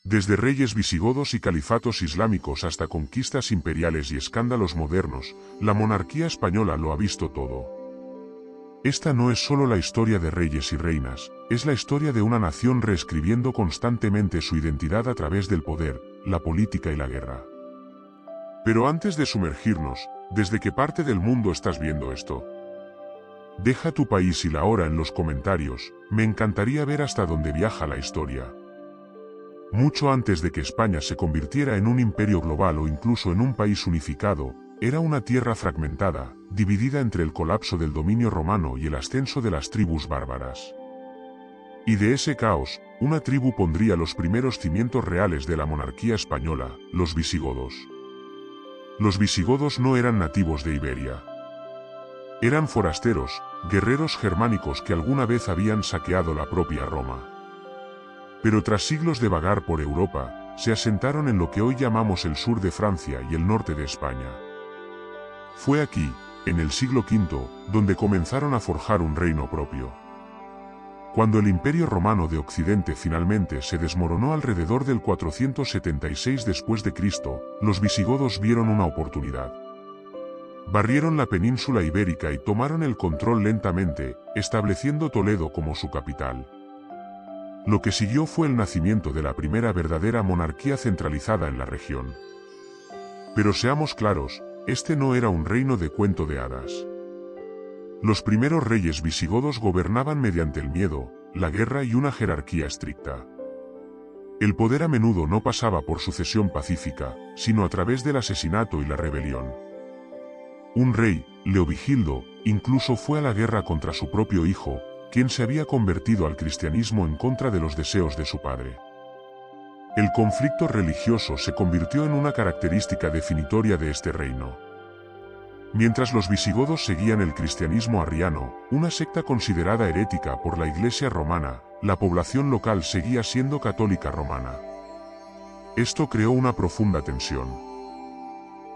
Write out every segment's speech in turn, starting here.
Desde reyes visigodos y califatos islámicos hasta conquistas imperiales y escándalos modernos, la monarquía española lo ha visto todo. Esta no es solo la historia de reyes y reinas, es la historia de una nación reescribiendo constantemente su identidad a través del poder, la política y la guerra. Pero antes de sumergirnos, ¿desde qué parte del mundo estás viendo esto? Deja tu país y la hora en los comentarios, me encantaría ver hasta dónde viaja la historia. Mucho antes de que España se convirtiera en un imperio global o incluso en un país unificado, era una tierra fragmentada, dividida entre el colapso del dominio romano y el ascenso de las tribus bárbaras. Y de ese caos, una tribu pondría los primeros cimientos reales de la monarquía española, los visigodos. Los visigodos no eran nativos de Iberia. Eran forasteros, guerreros germánicos que alguna vez habían saqueado la propia Roma. Pero tras siglos de vagar por Europa, se asentaron en lo que hoy llamamos el sur de Francia y el norte de España. Fue aquí, en el siglo V, donde comenzaron a forjar un reino propio. Cuando el Imperio Romano de Occidente finalmente se desmoronó alrededor del 476 después de Cristo, los visigodos vieron una oportunidad. Barrieron la península ibérica y tomaron el control lentamente, estableciendo Toledo como su capital. Lo que siguió fue el nacimiento de la primera verdadera monarquía centralizada en la región. Pero seamos claros, este no era un reino de cuento de hadas. Los primeros reyes visigodos gobernaban mediante el miedo, la guerra y una jerarquía estricta. El poder a menudo no pasaba por sucesión pacífica, sino a través del asesinato y la rebelión. Un rey, Leovigildo, incluso fue a la guerra contra su propio hijo, quien se había convertido al cristianismo en contra de los deseos de su padre. El conflicto religioso se convirtió en una característica definitoria de este reino. Mientras los visigodos seguían el cristianismo arriano, una secta considerada herética por la Iglesia romana, la población local seguía siendo católica romana. Esto creó una profunda tensión.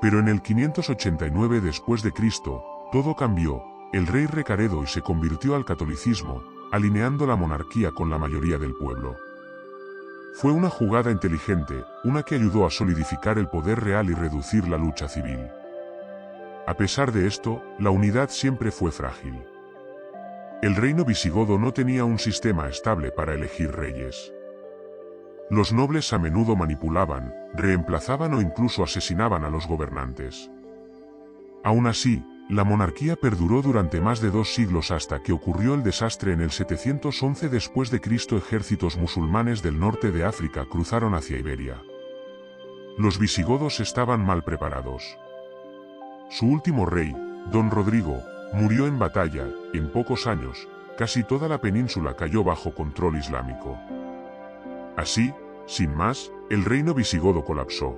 Pero en el 589 después de Cristo, todo cambió. El rey Recaredo y se convirtió al catolicismo, alineando la monarquía con la mayoría del pueblo. Fue una jugada inteligente, una que ayudó a solidificar el poder real y reducir la lucha civil. A pesar de esto, la unidad siempre fue frágil. El reino visigodo no tenía un sistema estable para elegir reyes. Los nobles a menudo manipulaban, reemplazaban o incluso asesinaban a los gobernantes. Aún así, la monarquía perduró durante más de 2 siglos hasta que ocurrió el desastre en el 711 después de Cristo. Ejércitos musulmanes del norte de África cruzaron hacia Iberia. Los visigodos estaban mal preparados. Su último rey, Don Rodrigo, murió en batalla. En pocos años, casi toda la península cayó bajo control islámico. Así, sin más, el reino visigodo colapsó.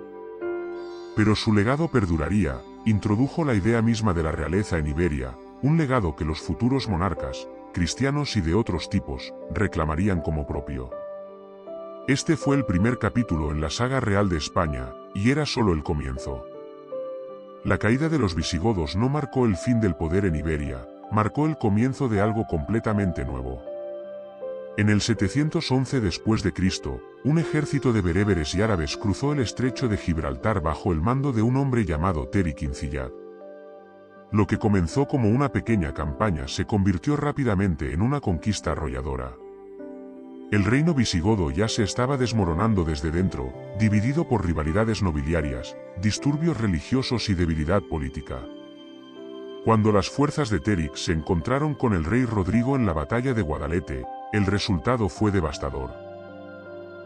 Pero su legado perduraría. Introdujo la idea misma de la realeza en Iberia, un legado que los futuros monarcas, cristianos y de otros tipos, reclamarían como propio. Este fue el primer capítulo en la saga real de España, y era solo el comienzo. La caída de los visigodos no marcó el fin del poder en Iberia, marcó el comienzo de algo completamente nuevo. En el 711 después de Cristo, un ejército de bereberes y árabes cruzó el estrecho de Gibraltar bajo el mando de un hombre llamado Terik Incillad. Lo que comenzó como una pequeña campaña se convirtió rápidamente en una conquista arrolladora. El reino visigodo ya se estaba desmoronando desde dentro, dividido por rivalidades nobiliarias, disturbios religiosos y debilidad política. Cuando las fuerzas de Terik se encontraron con el rey Rodrigo en la batalla de Guadalete, el resultado fue devastador.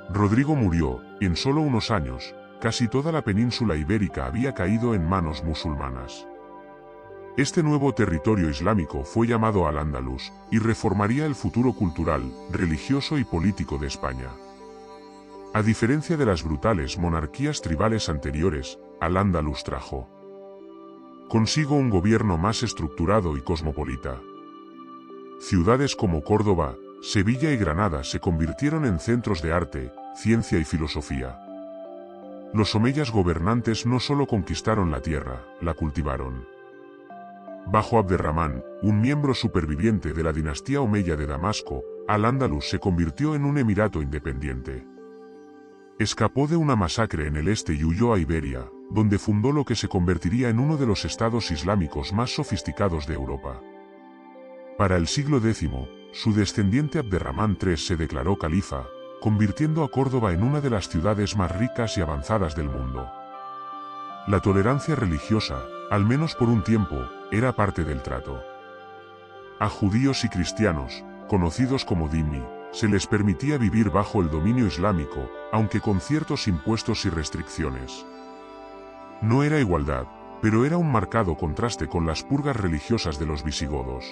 Rodrigo murió, y en solo unos años, casi toda la península ibérica había caído en manos musulmanas. Este nuevo territorio islámico fue llamado Al-Ándalus, y reformaría el futuro cultural, religioso y político de España. A diferencia de las brutales monarquías tribales anteriores, Al-Ándalus trajo consigo un gobierno más estructurado y cosmopolita. Ciudades como Córdoba, Sevilla y Granada se convirtieron en centros de arte, ciencia y filosofía. Los omeyas gobernantes no solo conquistaron la tierra, la cultivaron. Bajo Abderramán, un miembro superviviente de la dinastía omeya de Damasco, Al-Ándalus se convirtió en un emirato independiente. Escapó de una masacre en el este y huyó a Iberia, donde fundó lo que se convertiría en uno de los estados islámicos más sofisticados de Europa. Para el siglo X, su descendiente Abderramán III se declaró califa, convirtiendo a Córdoba en una de las ciudades más ricas y avanzadas del mundo. La tolerancia religiosa, al menos por un tiempo, era parte del trato. A judíos y cristianos, conocidos como dhimmi, se les permitía vivir bajo el dominio islámico, aunque con ciertos impuestos y restricciones. No era igualdad, pero era un marcado contraste con las purgas religiosas de los visigodos.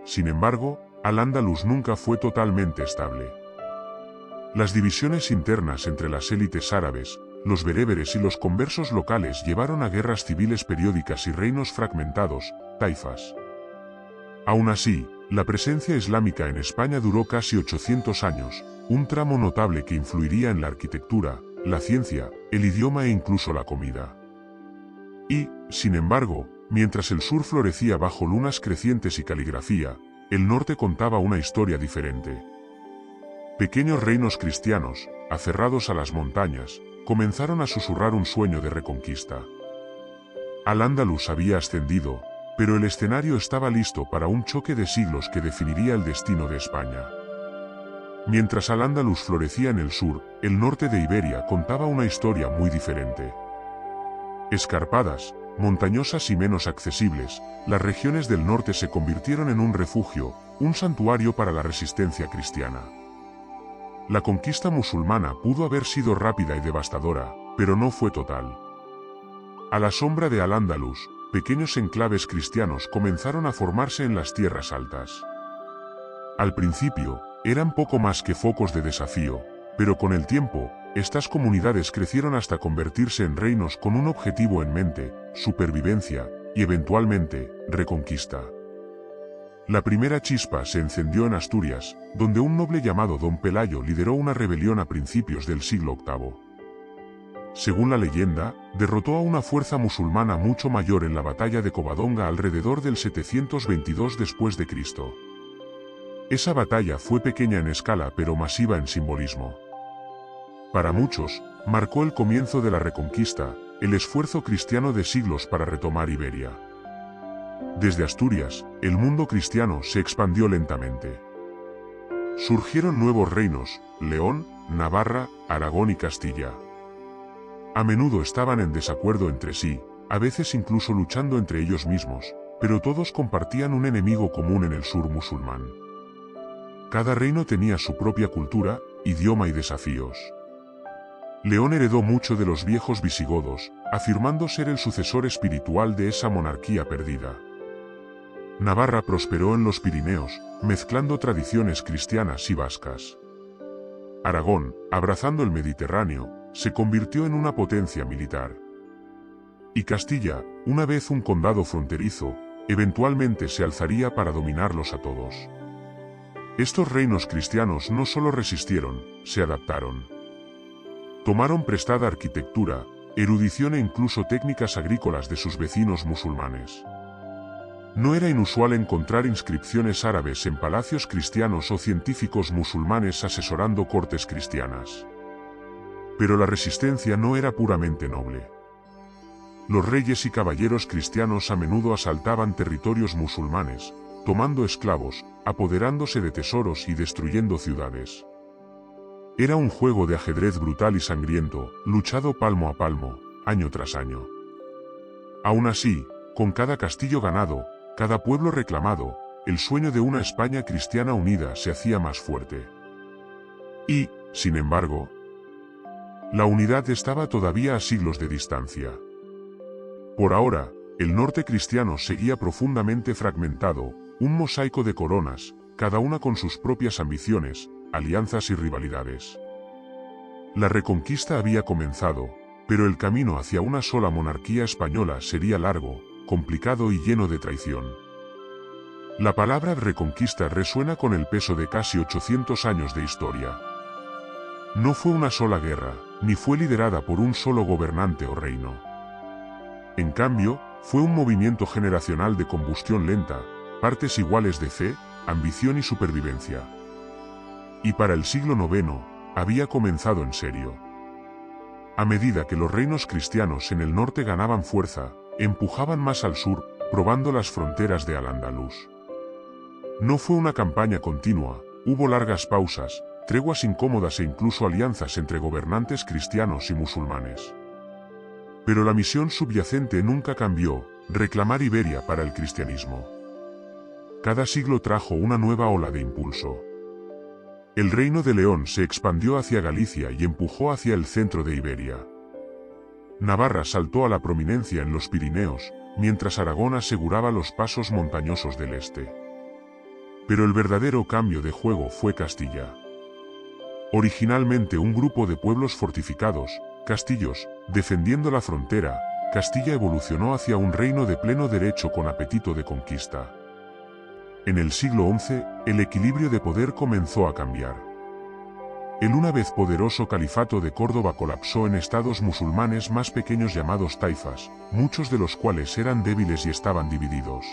Sin embargo, Al-Ándalus nunca fue totalmente estable. Las divisiones internas entre las élites árabes, los bereberes y los conversos locales llevaron a guerras civiles periódicas y reinos fragmentados, taifas. Aún así, la presencia islámica en España duró casi 800 años, un tramo notable que influiría en la arquitectura, la ciencia, el idioma e incluso la comida. Y, sin embargo, mientras el sur florecía bajo lunas crecientes y caligrafía, el norte contaba una historia diferente. Pequeños reinos cristianos, aferrados a las montañas, comenzaron a susurrar un sueño de reconquista. Al-Ándalus había ascendido, pero el escenario estaba listo para un choque de siglos que definiría el destino de España. Mientras Al-Ándalus florecía en el sur, el norte de Iberia contaba una historia muy diferente. Escarpadas, montañosas y menos accesibles, las regiones del norte se convirtieron en un refugio, un santuario para la resistencia cristiana. La conquista musulmana pudo haber sido rápida y devastadora, pero no fue total. A la sombra de Al-Ándalus, pequeños enclaves cristianos comenzaron a formarse en las tierras altas. Al principio, eran poco más que focos de desafío, pero con el tiempo, estas comunidades crecieron hasta convertirse en reinos con un objetivo en mente: supervivencia, y eventualmente, reconquista. La primera chispa se encendió en Asturias, donde un noble llamado Don Pelayo lideró una rebelión a principios del siglo VIII. Según la leyenda, derrotó a una fuerza musulmana mucho mayor en la batalla de Covadonga alrededor del 722 después de Cristo. Esa batalla fue pequeña en escala pero masiva en simbolismo. Para muchos, marcó el comienzo de la Reconquista, el esfuerzo cristiano de siglos para retomar Iberia. Desde Asturias, el mundo cristiano se expandió lentamente. Surgieron nuevos reinos: León, Navarra, Aragón y Castilla. A menudo estaban en desacuerdo entre sí, a veces incluso luchando entre ellos mismos, pero todos compartían un enemigo común en el sur musulmán. Cada reino tenía su propia cultura, idioma y desafíos. León heredó mucho de los viejos visigodos, afirmando ser el sucesor espiritual de esa monarquía perdida. Navarra prosperó en los Pirineos, mezclando tradiciones cristianas y vascas. Aragón, abrazando el Mediterráneo, se convirtió en una potencia militar. Y Castilla, una vez un condado fronterizo, eventualmente se alzaría para dominarlos a todos. Estos reinos cristianos no solo resistieron, se adaptaron. Tomaron prestada arquitectura, erudición e incluso técnicas agrícolas de sus vecinos musulmanes. No era inusual encontrar inscripciones árabes en palacios cristianos o científicos musulmanes asesorando cortes cristianas. Pero la resistencia no era puramente noble. Los reyes y caballeros cristianos a menudo asaltaban territorios musulmanes, tomando esclavos, apoderándose de tesoros y destruyendo ciudades. Era un juego de ajedrez brutal y sangriento, luchado palmo a palmo, año tras año. Aún así, con cada castillo ganado, cada pueblo reclamado, el sueño de una España cristiana unida se hacía más fuerte. Y, sin embargo, la unidad estaba todavía a siglos de distancia. Por ahora, el norte cristiano seguía profundamente fragmentado, un mosaico de coronas, cada una con sus propias ambiciones, alianzas y rivalidades. La Reconquista había comenzado, pero el camino hacia una sola monarquía española sería largo, complicado y lleno de traición. La palabra Reconquista resuena con el peso de casi 800 años de historia. No fue una sola guerra, ni fue liderada por un solo gobernante o reino. En cambio, fue un movimiento generacional de combustión lenta, partes iguales de fe, ambición y supervivencia. Y para el siglo IX, había comenzado en serio. A medida que los reinos cristianos en el norte ganaban fuerza, empujaban más al sur, probando las fronteras de Al-Ándalus. No fue una campaña continua, hubo largas pausas, treguas incómodas e incluso alianzas entre gobernantes cristianos y musulmanes. Pero la misión subyacente nunca cambió: reclamar Iberia para el cristianismo. Cada siglo trajo una nueva ola de impulso. El reino de León se expandió hacia Galicia y empujó hacia el centro de Iberia. Navarra saltó a la prominencia en los Pirineos, mientras Aragón aseguraba los pasos montañosos del este. Pero el verdadero cambio de juego fue Castilla. Originalmente un grupo de pueblos fortificados, castillos, defendiendo la frontera, Castilla evolucionó hacia un reino de pleno derecho con apetito de conquista. En el siglo XI, el equilibrio de poder comenzó a cambiar. El una vez poderoso califato de Córdoba colapsó en estados musulmanes más pequeños llamados taifas, muchos de los cuales eran débiles y estaban divididos.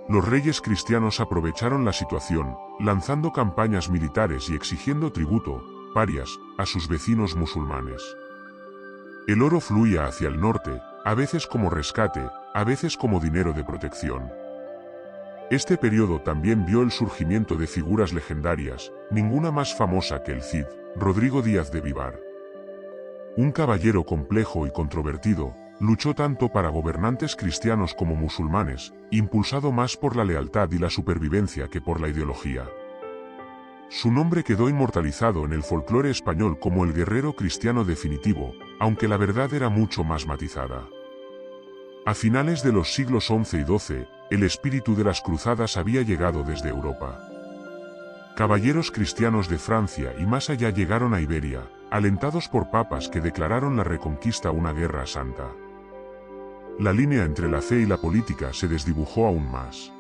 Los reyes cristianos aprovecharon la situación, lanzando campañas militares y exigiendo tributo, parias, a sus vecinos musulmanes. El oro fluía hacia el norte, a veces como rescate, a veces como dinero de protección. Este periodo también vio el surgimiento de figuras legendarias, ninguna más famosa que el Cid, Rodrigo Díaz de Vivar. Un caballero complejo y controvertido, luchó tanto para gobernantes cristianos como musulmanes, impulsado más por la lealtad y la supervivencia que por la ideología. Su nombre quedó inmortalizado en el folclore español como el guerrero cristiano definitivo, aunque la verdad era mucho más matizada. A finales de los siglos XI y XII, el espíritu de las cruzadas había llegado desde Europa. Caballeros cristianos de Francia y más allá llegaron a Iberia, alentados por papas que declararon la Reconquista una guerra santa. La línea entre la fe y la política se desdibujó aún más.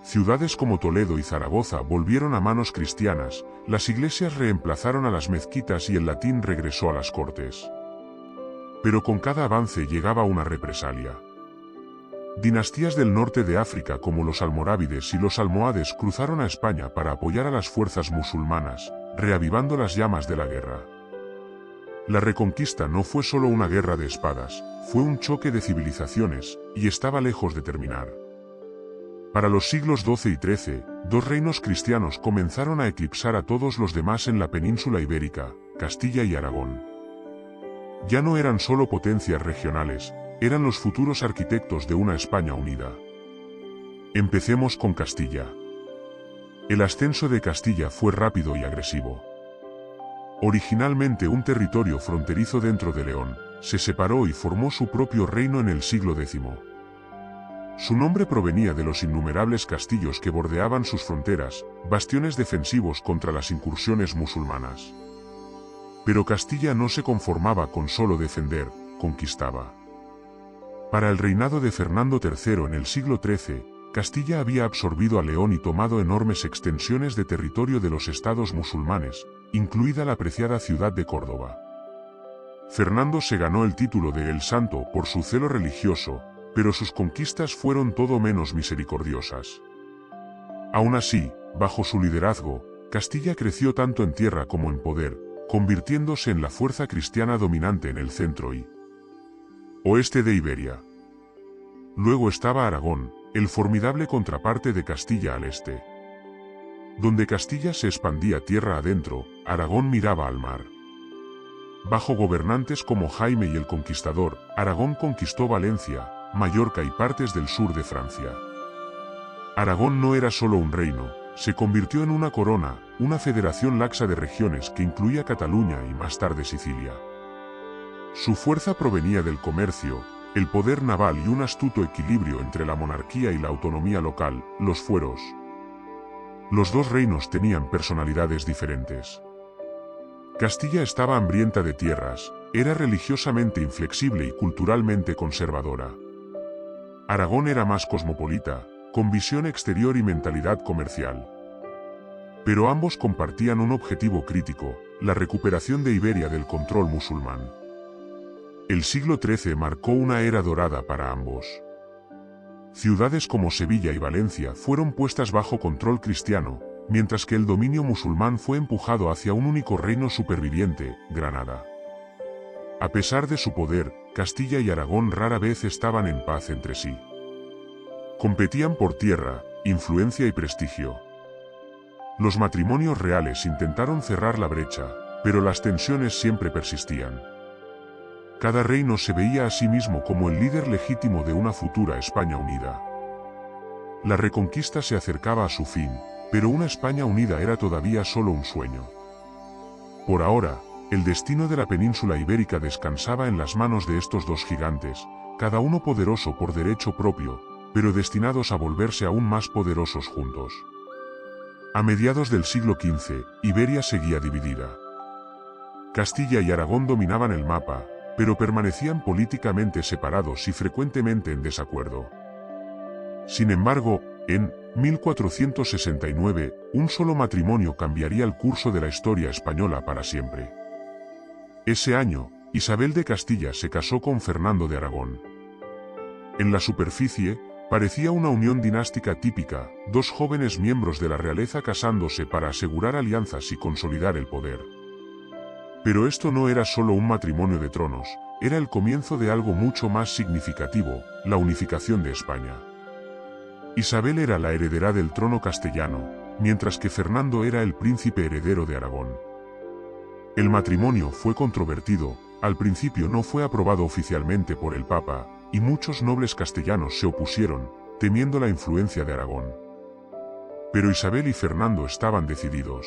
Ciudades como Toledo y Zaragoza volvieron a manos cristianas, las iglesias reemplazaron a las mezquitas y el latín regresó a las cortes. Pero con cada avance llegaba una represalia. Dinastías del norte de África como los almorávides y los almohades cruzaron a España para apoyar a las fuerzas musulmanas, reavivando las llamas de la guerra. La Reconquista no fue solo una guerra de espadas, fue un choque de civilizaciones, y estaba lejos de terminar. Para los siglos XII y XIII, dos reinos cristianos comenzaron a eclipsar a todos los demás en la península ibérica, Castilla y Aragón. Ya no eran solo potencias regionales, eran los futuros arquitectos de una España unida. Empecemos con Castilla. El ascenso de Castilla fue rápido y agresivo. Originalmente un territorio fronterizo dentro de León, se separó y formó su propio reino en el siglo X. Su nombre provenía de los innumerables castillos que bordeaban sus fronteras, bastiones defensivos contra las incursiones musulmanas. Pero Castilla no se conformaba con solo defender, conquistaba. Para el reinado de Fernando III en el siglo XIII, Castilla había absorbido a León y tomado enormes extensiones de territorio de los estados musulmanes, incluida la preciada ciudad de Córdoba. Fernando se ganó el título de El Santo por su celo religioso, pero sus conquistas fueron todo menos misericordiosas. Aún así, bajo su liderazgo, Castilla creció tanto en tierra como en poder, convirtiéndose en la fuerza cristiana dominante en el centro y oeste de Iberia. Luego estaba Aragón, el formidable contraparte de Castilla al este. Donde Castilla se expandía tierra adentro, Aragón miraba al mar. Bajo gobernantes como Jaime y el Conquistador, Aragón conquistó Valencia, Mallorca y partes del sur de Francia. Aragón no era solo un reino, se convirtió en una corona, una federación laxa de regiones que incluía Cataluña y más tarde Sicilia. Su fuerza provenía del comercio, el poder naval y un astuto equilibrio entre la monarquía y la autonomía local, los fueros. Los dos reinos tenían personalidades diferentes. Castilla estaba hambrienta de tierras, era religiosamente inflexible y culturalmente conservadora. Aragón era más cosmopolita, con visión exterior y mentalidad comercial. Pero ambos compartían un objetivo crítico, la recuperación de Iberia del control musulmán. El siglo XIII marcó una era dorada para ambos. Ciudades como Sevilla y Valencia fueron puestas bajo control cristiano, mientras que el dominio musulmán fue empujado hacia un único reino superviviente, Granada. A pesar de su poder, Castilla y Aragón rara vez estaban en paz entre sí. Competían por tierra, influencia y prestigio. Los matrimonios reales intentaron cerrar la brecha, pero las tensiones siempre persistían. Cada reino se veía a sí mismo como el líder legítimo de una futura España unida. La reconquista se acercaba a su fin, pero una España unida era todavía solo un sueño. Por ahora, el destino de la península ibérica descansaba en las manos de estos dos gigantes, cada uno poderoso por derecho propio, pero destinados a volverse aún más poderosos juntos. A mediados del siglo XV, Iberia seguía dividida. Castilla y Aragón dominaban el mapa, pero permanecían políticamente separados y frecuentemente en desacuerdo. Sin embargo, en 1469, un solo matrimonio cambiaría el curso de la historia española para siempre. Ese año, Isabel de Castilla se casó con Fernando de Aragón. En la superficie, parecía una unión dinástica típica, dos jóvenes miembros de la realeza casándose para asegurar alianzas y consolidar el poder. Pero esto no era solo un matrimonio de tronos, era el comienzo de algo mucho más significativo, la unificación de España. Isabel era la heredera del trono castellano, mientras que Fernando era el príncipe heredero de Aragón. El matrimonio fue controvertido, al principio no fue aprobado oficialmente por el Papa, y muchos nobles castellanos se opusieron, temiendo la influencia de Aragón. Pero Isabel y Fernando estaban decididos.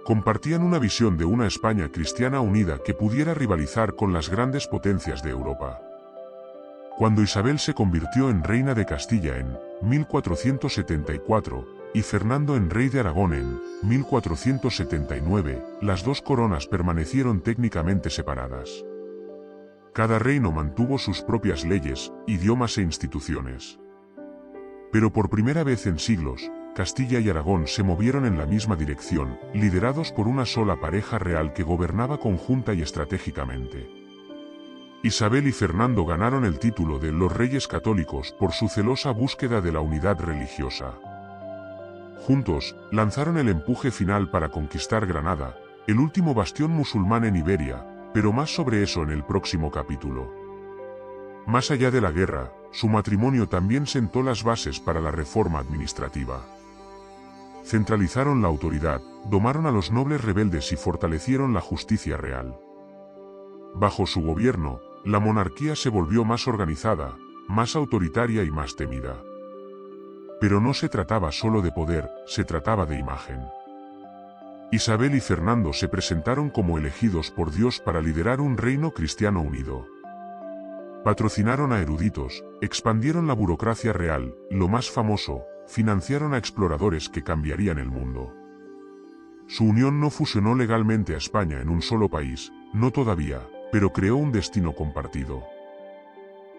Compartían una visión de una España cristiana unida que pudiera rivalizar con las grandes potencias de Europa. Cuando Isabel se convirtió en reina de Castilla en 1474, y Fernando en rey de Aragón en 1479, las dos coronas permanecieron técnicamente separadas. Cada reino mantuvo sus propias leyes, idiomas e instituciones. Pero por primera vez en siglos, Castilla y Aragón se movieron en la misma dirección, liderados por una sola pareja real que gobernaba conjunta y estratégicamente. Isabel y Fernando ganaron el título de los Reyes Católicos por su celosa búsqueda de la unidad religiosa. Juntos, lanzaron el empuje final para conquistar Granada, el último bastión musulmán en Iberia, pero más sobre eso en el próximo capítulo. Más allá de la guerra, su matrimonio también sentó las bases para la reforma administrativa. Centralizaron la autoridad, domaron a los nobles rebeldes y fortalecieron la justicia real. Bajo su gobierno, la monarquía se volvió más organizada, más autoritaria y más temida. Pero no se trataba solo de poder, se trataba de imagen. Isabel y Fernando se presentaron como elegidos por Dios para liderar un reino cristiano unido. Patrocinaron a eruditos, expandieron la burocracia real, lo más famoso, financiaron a exploradores que cambiarían el mundo. Su unión no fusionó legalmente a España en un solo país, no todavía, pero creó un destino compartido.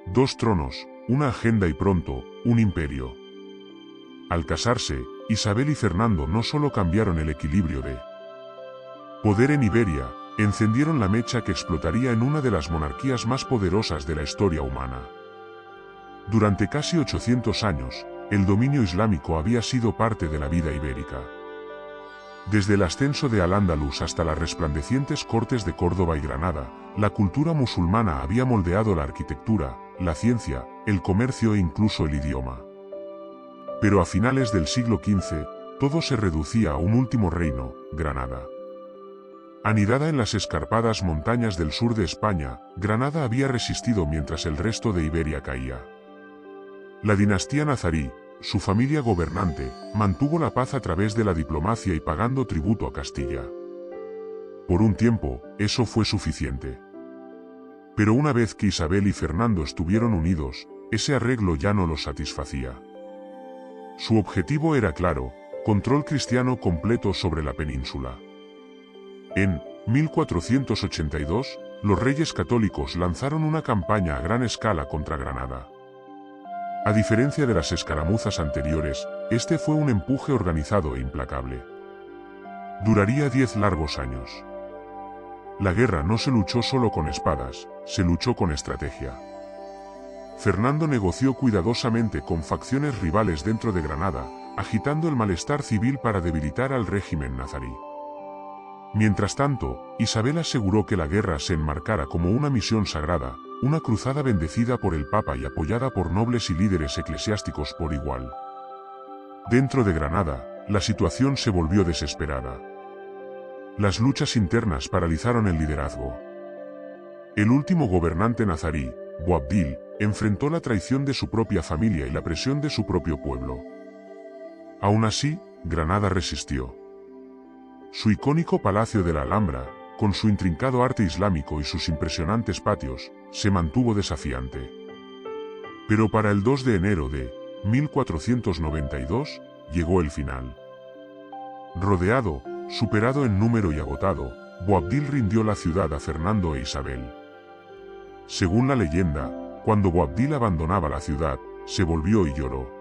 Dos tronos, una agenda y pronto, un imperio. Al casarse, Isabel y Fernando no solo cambiaron el equilibrio de poder en Iberia, encendieron la mecha que explotaría en una de las monarquías más poderosas de la historia humana. Durante casi 800 años, el dominio islámico había sido parte de la vida ibérica. Desde el ascenso de Al-Ándalus hasta las resplandecientes cortes de Córdoba y Granada, la cultura musulmana había moldeado la arquitectura, la ciencia, el comercio e incluso el idioma. Pero a finales del siglo XV, todo se reducía a un último reino, Granada. Anidada en las escarpadas montañas del sur de España, Granada había resistido mientras el resto de Iberia caía. La dinastía nazarí, su familia gobernante, mantuvo la paz a través de la diplomacia y pagando tributo a Castilla. Por un tiempo, eso fue suficiente. Pero una vez que Isabel y Fernando estuvieron unidos, ese arreglo ya no los satisfacía. Su objetivo era claro, control cristiano completo sobre la península. En 1482, los reyes católicos lanzaron una campaña a gran escala contra Granada. A diferencia de las escaramuzas anteriores, este fue un empuje organizado e implacable. Duraría 10 largos años. La guerra no se luchó solo con espadas, se luchó con estrategia. Fernando negoció cuidadosamente con facciones rivales dentro de Granada, agitando el malestar civil para debilitar al régimen nazarí. Mientras tanto, Isabel aseguró que la guerra se enmarcara como una misión sagrada, una cruzada bendecida por el Papa y apoyada por nobles y líderes eclesiásticos por igual. Dentro de Granada, la situación se volvió desesperada. Las luchas internas paralizaron el liderazgo. El último gobernante nazarí, Boabdil, enfrentó la traición de su propia familia y la presión de su propio pueblo. Aún así, Granada resistió. Su icónico Palacio de la Alhambra, con su intrincado arte islámico y sus impresionantes patios, se mantuvo desafiante. Pero para el 2 de enero de 1492, llegó el final. Rodeado, superado en número y agotado, Boabdil rindió la ciudad a Fernando e Isabel. Según la leyenda, cuando Boabdil abandonaba la ciudad, se volvió y lloró.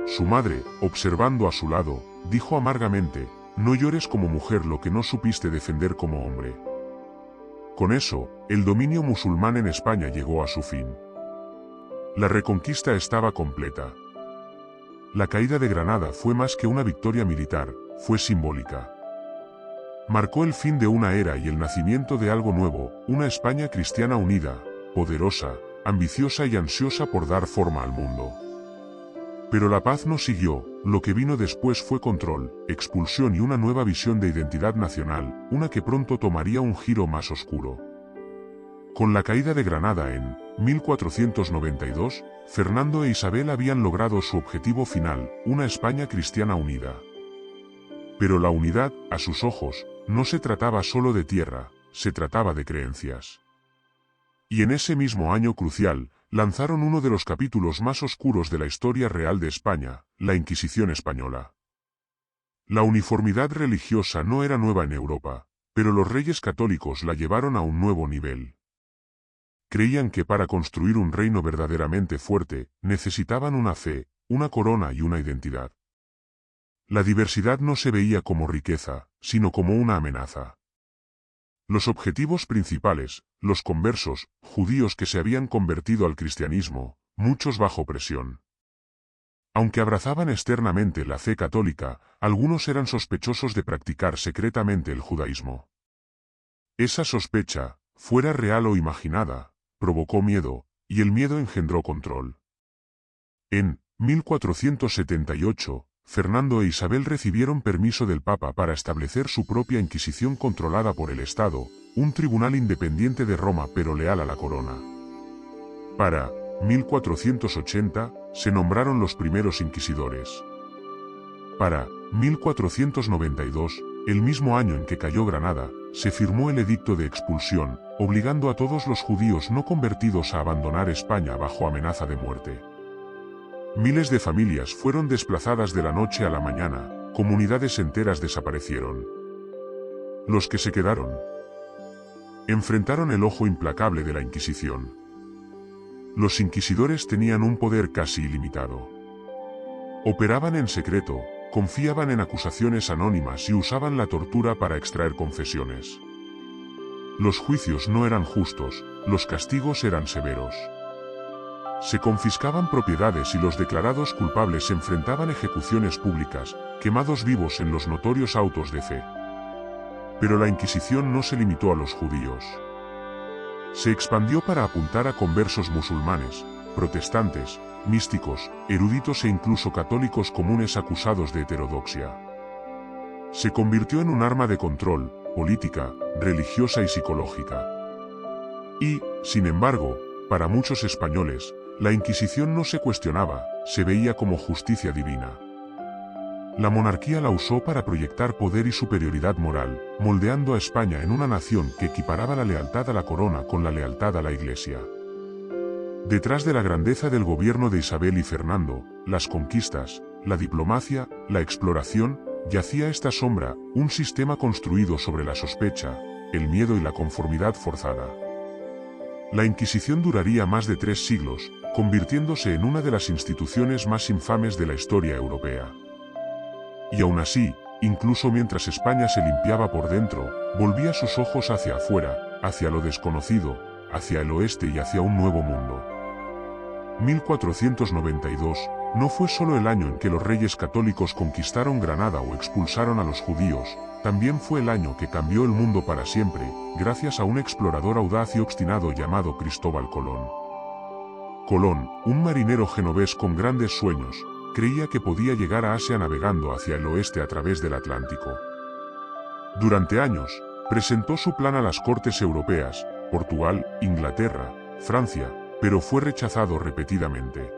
Su madre, observando a su lado, dijo amargamente: «No llores como mujer lo que no supiste defender como hombre». Con eso, el dominio musulmán en España llegó a su fin. La reconquista estaba completa. La caída de Granada fue más que una victoria militar, fue simbólica. Marcó el fin de una era y el nacimiento de algo nuevo, una España cristiana unida, poderosa, ambiciosa y ansiosa por dar forma al mundo. Pero la paz no siguió, lo que vino después fue control, expulsión y una nueva visión de identidad nacional, una que pronto tomaría un giro más oscuro. Con la caída de Granada en 1492, Fernando e Isabel habían logrado su objetivo final, una España cristiana unida. Pero la unidad, a sus ojos, no se trataba solo de tierra, se trataba de creencias. Y en ese mismo año crucial, lanzaron uno de los capítulos más oscuros de la historia real de España, la Inquisición española. La uniformidad religiosa no era nueva en Europa, pero los reyes católicos la llevaron a un nuevo nivel. Creían que para construir un reino verdaderamente fuerte, necesitaban una fe, una corona y una identidad. La diversidad no se veía como riqueza, sino como una amenaza. Los objetivos principales, los conversos, judíos que se habían convertido al cristianismo, muchos bajo presión. Aunque abrazaban externamente la fe católica, algunos eran sospechosos de practicar secretamente el judaísmo. Esa sospecha, fuera real o imaginada, provocó miedo, y el miedo engendró control. En 1478, Fernando e Isabel recibieron permiso del Papa para establecer su propia Inquisición controlada por el Estado, un tribunal independiente de Roma pero leal a la corona. Para 1480, se nombraron los primeros inquisidores. Para 1492, el mismo año en que cayó Granada, se firmó el edicto de expulsión, obligando a todos los judíos no convertidos a abandonar España bajo amenaza de muerte. Miles de familias fueron desplazadas de la noche a la mañana, comunidades enteras desaparecieron. Los que se quedaron enfrentaron el ojo implacable de la Inquisición. Los inquisidores tenían un poder casi ilimitado. Operaban en secreto, confiaban en acusaciones anónimas y usaban la tortura para extraer confesiones. Los juicios no eran justos, los castigos eran severos. Se confiscaban propiedades y los declarados culpables se enfrentaban a ejecuciones públicas, quemados vivos en los notorios autos de fe. Pero la Inquisición no se limitó a los judíos. Se expandió para apuntar a conversos musulmanes, protestantes, místicos, eruditos e incluso católicos comunes acusados de heterodoxia. Se convirtió en un arma de control, política, religiosa y psicológica. Y, sin embargo, para muchos españoles, la Inquisición no se cuestionaba, se veía como justicia divina. La monarquía la usó para proyectar poder y superioridad moral, moldeando a España en una nación que equiparaba la lealtad a la corona con la lealtad a la Iglesia. Detrás de la grandeza del gobierno de Isabel y Fernando, las conquistas, la diplomacia, la exploración, yacía esta sombra, un sistema construido sobre la sospecha, el miedo y la conformidad forzada. La Inquisición duraría más de 3 siglos, convirtiéndose en una de las instituciones más infames de la historia europea. Y aún así, incluso mientras España se limpiaba por dentro, volvía sus ojos hacia afuera, hacia lo desconocido, hacia el oeste y hacia un nuevo mundo. 1492, no fue solo el año en que los reyes católicos conquistaron Granada o expulsaron a los judíos, también fue el año que cambió el mundo para siempre, gracias a un explorador audaz y obstinado llamado Cristóbal Colón. Colón, un marinero genovés con grandes sueños, creía que podía llegar a Asia navegando hacia el oeste a través del Atlántico. Durante años, presentó su plan a las cortes europeas, Portugal, Inglaterra, Francia, pero fue rechazado repetidamente.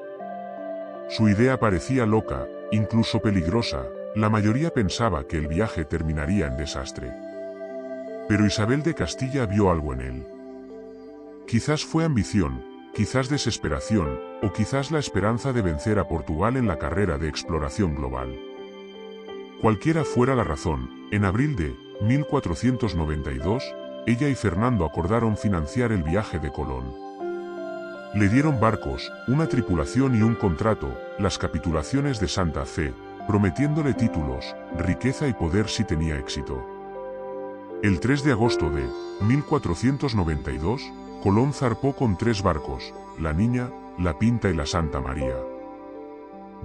Su idea parecía loca, incluso peligrosa, la mayoría pensaba que el viaje terminaría en desastre. Pero Isabel de Castilla vio algo en él. Quizás fue ambición, quizás desesperación, o quizás la esperanza de vencer a Portugal en la carrera de exploración global. Cualquiera fuera la razón, en abril de 1492, ella y Fernando acordaron financiar el viaje de Colón. Le dieron barcos, una tripulación y un contrato, las capitulaciones de Santa Fe, prometiéndole títulos, riqueza y poder si tenía éxito. El 3 de agosto de 1492, Colón zarpó con 3 barcos, la Niña, la Pinta y la Santa María.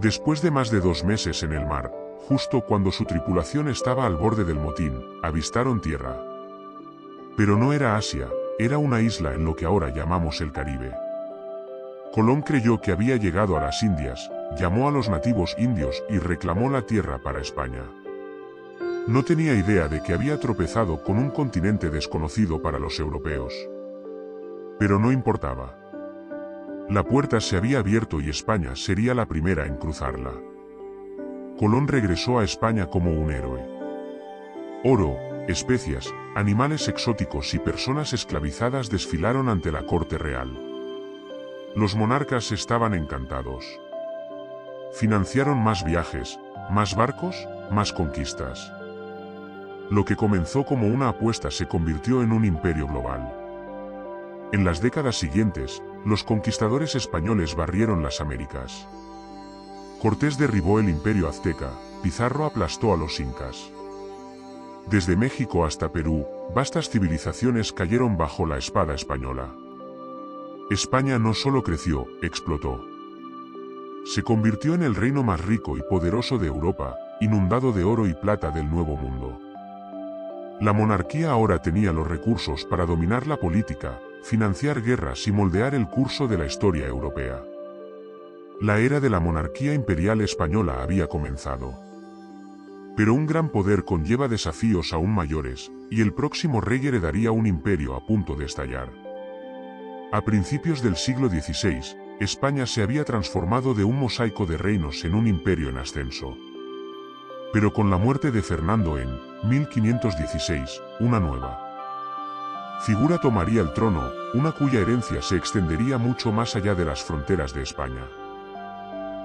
Después de más de 2 meses en el mar, justo cuando su tripulación estaba al borde del motín, avistaron tierra. Pero no era Asia, era una isla en lo que ahora llamamos el Caribe. Colón creyó que había llegado a las Indias, llamó a los nativos indios y reclamó la tierra para España. No tenía idea de que había tropezado con un continente desconocido para los europeos. Pero no importaba. La puerta se había abierto y España sería la primera en cruzarla. Colón regresó a España como un héroe. Oro, especias, animales exóticos y personas esclavizadas desfilaron ante la corte real. Los monarcas estaban encantados. Financiaron más viajes, más barcos, más conquistas. Lo que comenzó como una apuesta se convirtió en un imperio global. En las décadas siguientes, los conquistadores españoles barrieron las Américas. Cortés derribó el imperio azteca, Pizarro aplastó a los incas. Desde México hasta Perú, vastas civilizaciones cayeron bajo la espada española. España no solo creció, explotó. Se convirtió en el reino más rico y poderoso de Europa, inundado de oro y plata del Nuevo Mundo. La monarquía ahora tenía los recursos para dominar la política, financiar guerras y moldear el curso de la historia europea. La era de la monarquía imperial española había comenzado. Pero un gran poder conlleva desafíos aún mayores, y el próximo rey heredaría un imperio a punto de estallar. A principios del siglo XVI, España se había transformado de un mosaico de reinos en un imperio en ascenso. Pero con la muerte de Fernando en 1516, una nueva figura tomaría el trono, una cuya herencia se extendería mucho más allá de las fronteras de España.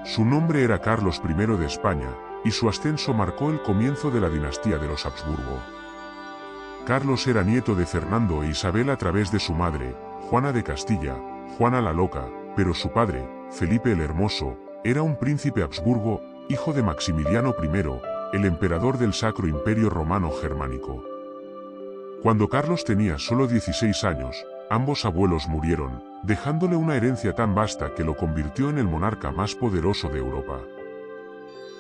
Su nombre era Carlos I de España, y su ascenso marcó el comienzo de la dinastía de los Habsburgo. Carlos era nieto de Fernando e Isabel a través de su madre, Juana de Castilla, Juana la Loca, pero su padre, Felipe el Hermoso, era un príncipe Habsburgo, hijo de Maximiliano I, el emperador del Sacro Imperio Romano Germánico. Cuando Carlos tenía solo 16 años, ambos abuelos murieron, dejándole una herencia tan vasta que lo convirtió en el monarca más poderoso de Europa.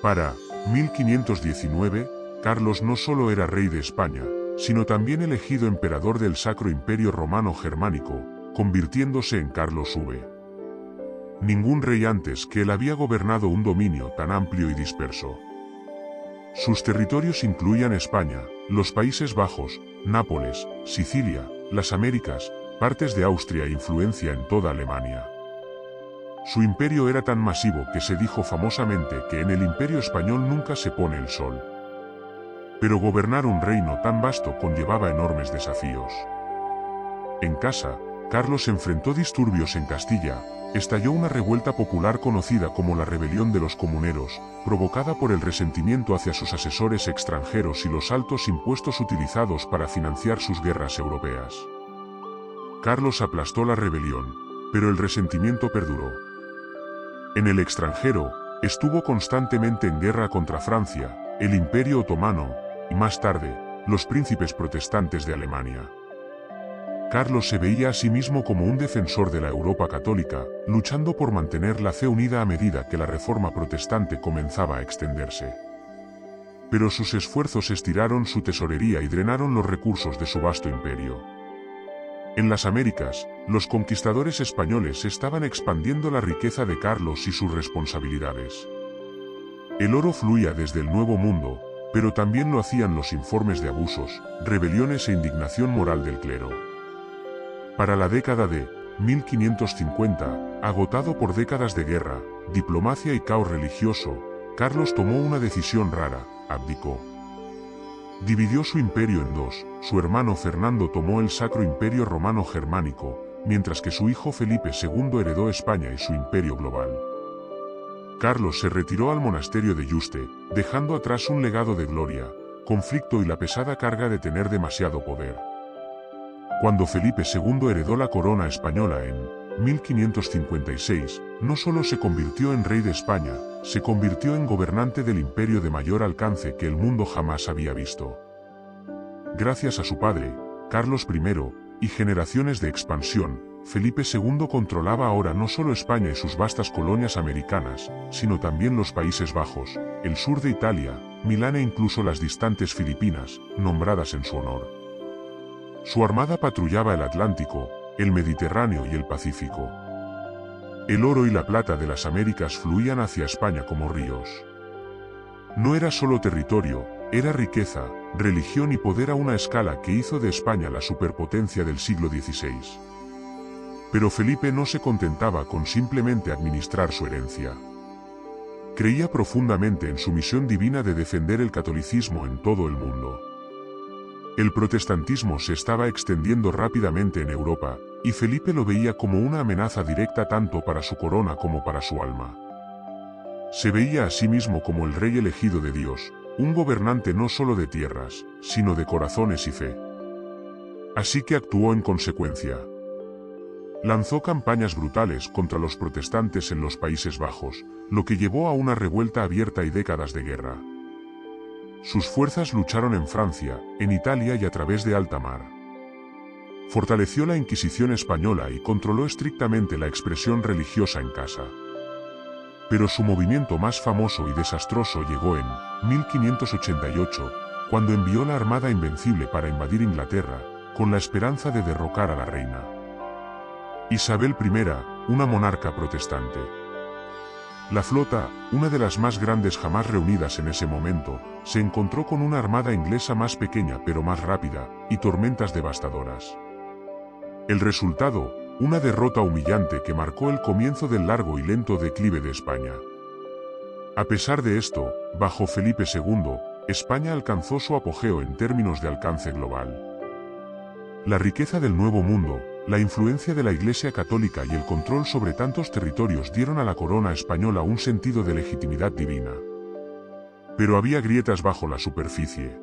Para 1519, Carlos no solo era rey de España, sino también elegido emperador del Sacro Imperio Romano Germánico, convirtiéndose en Carlos V. Ningún rey antes que él había gobernado un dominio tan amplio y disperso. Sus territorios incluían España, los Países Bajos, Nápoles, Sicilia, las Américas, partes de Austria e influencia en toda Alemania. Su imperio era tan masivo que se dijo famosamente que en el imperio español nunca se pone el sol. Pero gobernar un reino tan vasto conllevaba enormes desafíos. En casa, Carlos enfrentó disturbios en Castilla, estalló una revuelta popular conocida como la Rebelión de los Comuneros, provocada por el resentimiento hacia sus asesores extranjeros y los altos impuestos utilizados para financiar sus guerras europeas. Carlos aplastó la rebelión, pero el resentimiento perduró. En el extranjero, estuvo constantemente en guerra contra Francia, el Imperio Otomano, y más tarde, los príncipes protestantes de Alemania. Carlos se veía a sí mismo como un defensor de la Europa católica, luchando por mantener la fe unida a medida que la reforma protestante comenzaba a extenderse. Pero sus esfuerzos estiraron su tesorería y drenaron los recursos de su vasto imperio. En las Américas, los conquistadores españoles estaban expandiendo la riqueza de Carlos y sus responsabilidades. El oro fluía desde el Nuevo Mundo, pero también lo hacían los informes de abusos, rebeliones e indignación moral del clero. Para la década de 1550, agotado por décadas de guerra, diplomacia y caos religioso, Carlos tomó una decisión rara: abdicó. Dividió su imperio en dos. Su hermano Fernando tomó el Sacro Imperio Romano Germánico, mientras que su hijo Felipe II heredó España y su imperio global. Carlos se retiró al monasterio de Yuste, dejando atrás un legado de gloria, conflicto y la pesada carga de tener demasiado poder. Cuando Felipe II heredó la corona española en 1556, no solo se convirtió en rey de España, se convirtió en gobernante del imperio de mayor alcance que el mundo jamás había visto. Gracias a su padre, Carlos I, y generaciones de expansión, Felipe II controlaba ahora no solo España y sus vastas colonias americanas, sino también los Países Bajos, el sur de Italia, Milán e incluso las distantes Filipinas, nombradas en su honor. Su armada patrullaba el Atlántico, el Mediterráneo y el Pacífico. El oro y la plata de las Américas fluían hacia España como ríos. No era solo territorio, era riqueza, religión y poder a una escala que hizo de España la superpotencia del siglo XVI. Pero Felipe no se contentaba con simplemente administrar su herencia. Creía profundamente en su misión divina de defender el catolicismo en todo el mundo. El protestantismo se estaba extendiendo rápidamente en Europa, y Felipe lo veía como una amenaza directa tanto para su corona como para su alma. Se veía a sí mismo como el rey elegido de Dios, un gobernante no solo de tierras, sino de corazones y fe. Así que actuó en consecuencia. Lanzó campañas brutales contra los protestantes en los Países Bajos, lo que llevó a una revuelta abierta y décadas de guerra. Sus fuerzas lucharon en Francia, en Italia y a través de alta mar. Fortaleció la Inquisición española y controló estrictamente la expresión religiosa en casa. Pero su movimiento más famoso y desastroso llegó en 1588, cuando envió la Armada Invencible para invadir Inglaterra, con la esperanza de derrocar a la reina Isabel I, una monarca protestante. La flota, una de las más grandes jamás reunidas en ese momento, se encontró con una armada inglesa más pequeña pero más rápida, y tormentas devastadoras. El resultado, una derrota humillante que marcó el comienzo del largo y lento declive de España. A pesar de esto, bajo Felipe II, España alcanzó su apogeo en términos de alcance global. La riqueza del Nuevo Mundo, la influencia de la Iglesia Católica y el control sobre tantos territorios dieron a la corona española un sentido de legitimidad divina. Pero había grietas bajo la superficie.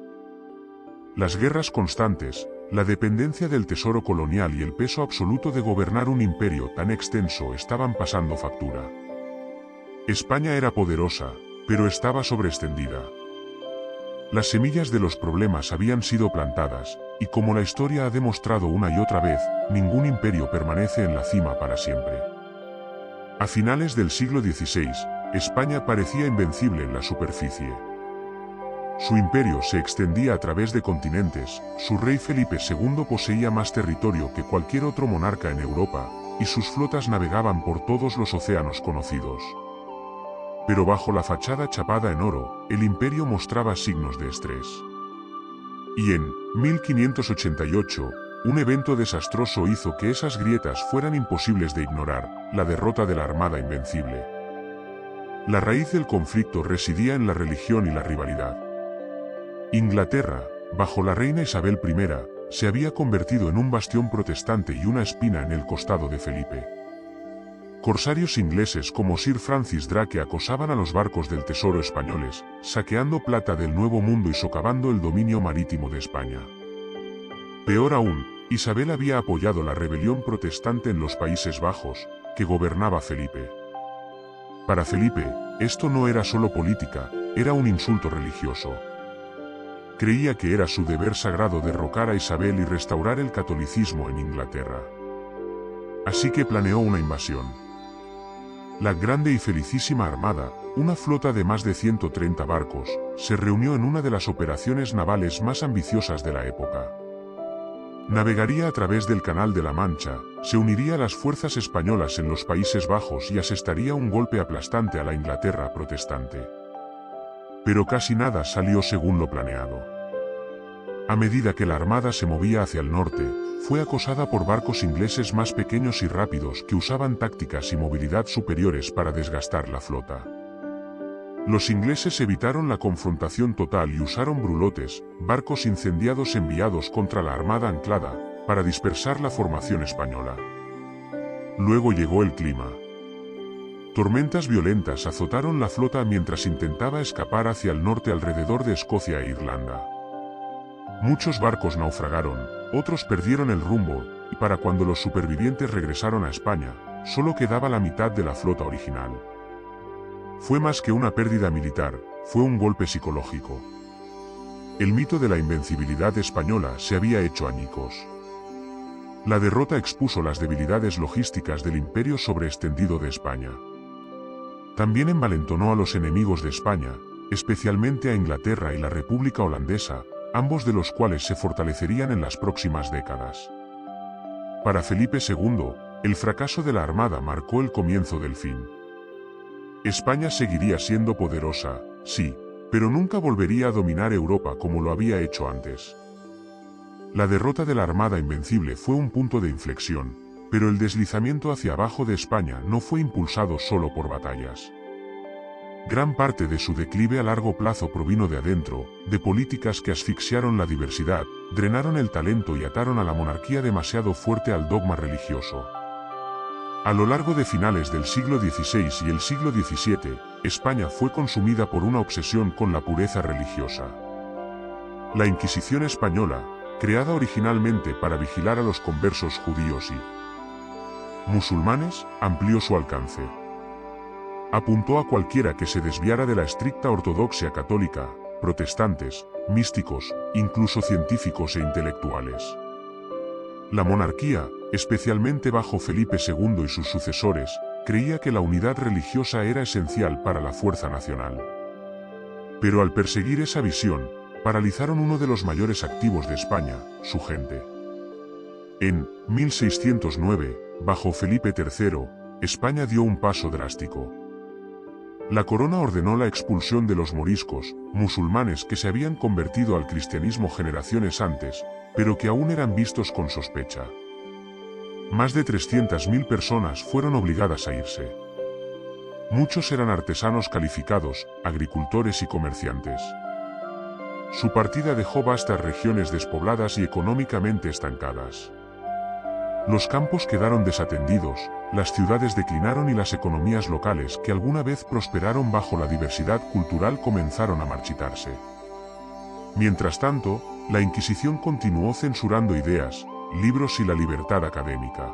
Las guerras constantes, la dependencia del tesoro colonial y el peso absoluto de gobernar un imperio tan extenso estaban pasando factura. España era poderosa, pero estaba sobreextendida. Las semillas de los problemas habían sido plantadas, y como la historia ha demostrado una y otra vez, ningún imperio permanece en la cima para siempre. A finales del siglo XVI, España parecía invencible en la superficie. Su imperio se extendía a través de continentes, su rey Felipe II poseía más territorio que cualquier otro monarca en Europa, y sus flotas navegaban por todos los océanos conocidos. Pero bajo la fachada chapada en oro, el imperio mostraba signos de estrés. Y en 1588, un evento desastroso hizo que esas grietas fueran imposibles de ignorar: la derrota de la Armada Invencible. La raíz del conflicto residía en la religión y la rivalidad. Inglaterra, bajo la reina Isabel I, se había convertido en un bastión protestante y una espina en el costado de Felipe. Corsarios ingleses como Sir Francis Drake acosaban a los barcos del tesoro españoles, saqueando plata del Nuevo Mundo y socavando el dominio marítimo de España. Peor aún, Isabel había apoyado la rebelión protestante en los Países Bajos, que gobernaba Felipe. Para Felipe, esto no era solo política, era un insulto religioso. Creía que era su deber sagrado derrocar a Isabel y restaurar el catolicismo en Inglaterra. Así que planeó una invasión. La grande y felicísima Armada, una flota de más de 130 barcos, se reunió en una de las operaciones navales más ambiciosas de la época. Navegaría a través del Canal de la Mancha, se uniría a las fuerzas españolas en los Países Bajos y asestaría un golpe aplastante a la Inglaterra protestante. Pero casi nada salió según lo planeado. A medida que la Armada se movía hacia el norte, fue acosada por barcos ingleses más pequeños y rápidos que usaban tácticas y movilidad superiores para desgastar la flota. Los ingleses evitaron la confrontación total y usaron brulotes, barcos incendiados enviados contra la armada anclada, para dispersar la formación española. Luego llegó el clima. Tormentas violentas azotaron la flota mientras intentaba escapar hacia el norte alrededor de Escocia e Irlanda. Muchos barcos naufragaron, otros perdieron el rumbo, y para cuando los supervivientes regresaron a España, solo quedaba la mitad de la flota original. Fue más que una pérdida militar, fue un golpe psicológico. El mito de la invencibilidad española se había hecho añicos. La derrota expuso las debilidades logísticas del imperio sobreextendido de España. También envalentonó a los enemigos de España, especialmente a Inglaterra y la República Holandesa, ambos de los cuales se fortalecerían en las próximas décadas. Para Felipe II, el fracaso de la Armada marcó el comienzo del fin. España seguiría siendo poderosa, sí, pero nunca volvería a dominar Europa como lo había hecho antes. La derrota de la Armada Invencible fue un punto de inflexión, pero el deslizamiento hacia abajo de España no fue impulsado solo por batallas. Gran parte de su declive a largo plazo provino de adentro, de políticas que asfixiaron la diversidad, drenaron el talento y ataron a la monarquía demasiado fuerte al dogma religioso. A lo largo de finales del siglo XVI y el siglo XVII, España fue consumida por una obsesión con la pureza religiosa. La Inquisición española, creada originalmente para vigilar a los conversos judíos y musulmanes, amplió su alcance. Apuntó a cualquiera que se desviara de la estricta ortodoxia católica, protestantes, místicos, incluso científicos e intelectuales. La monarquía, especialmente bajo Felipe II y sus sucesores, creía que la unidad religiosa era esencial para la fuerza nacional. Pero al perseguir esa visión, paralizaron uno de los mayores activos de España, su gente. En 1609, bajo Felipe III, España dio un paso drástico. La corona ordenó la expulsión de los moriscos, musulmanes que se habían convertido al cristianismo generaciones antes, pero que aún eran vistos con sospecha. Más de 300.000 personas fueron obligadas a irse. Muchos eran artesanos calificados, agricultores y comerciantes. Su partida dejó vastas regiones despobladas y económicamente estancadas. Los campos quedaron desatendidos, las ciudades declinaron y las economías locales que alguna vez prosperaron bajo la diversidad cultural comenzaron a marchitarse. Mientras tanto, la Inquisición continuó censurando ideas, libros y la libertad académica.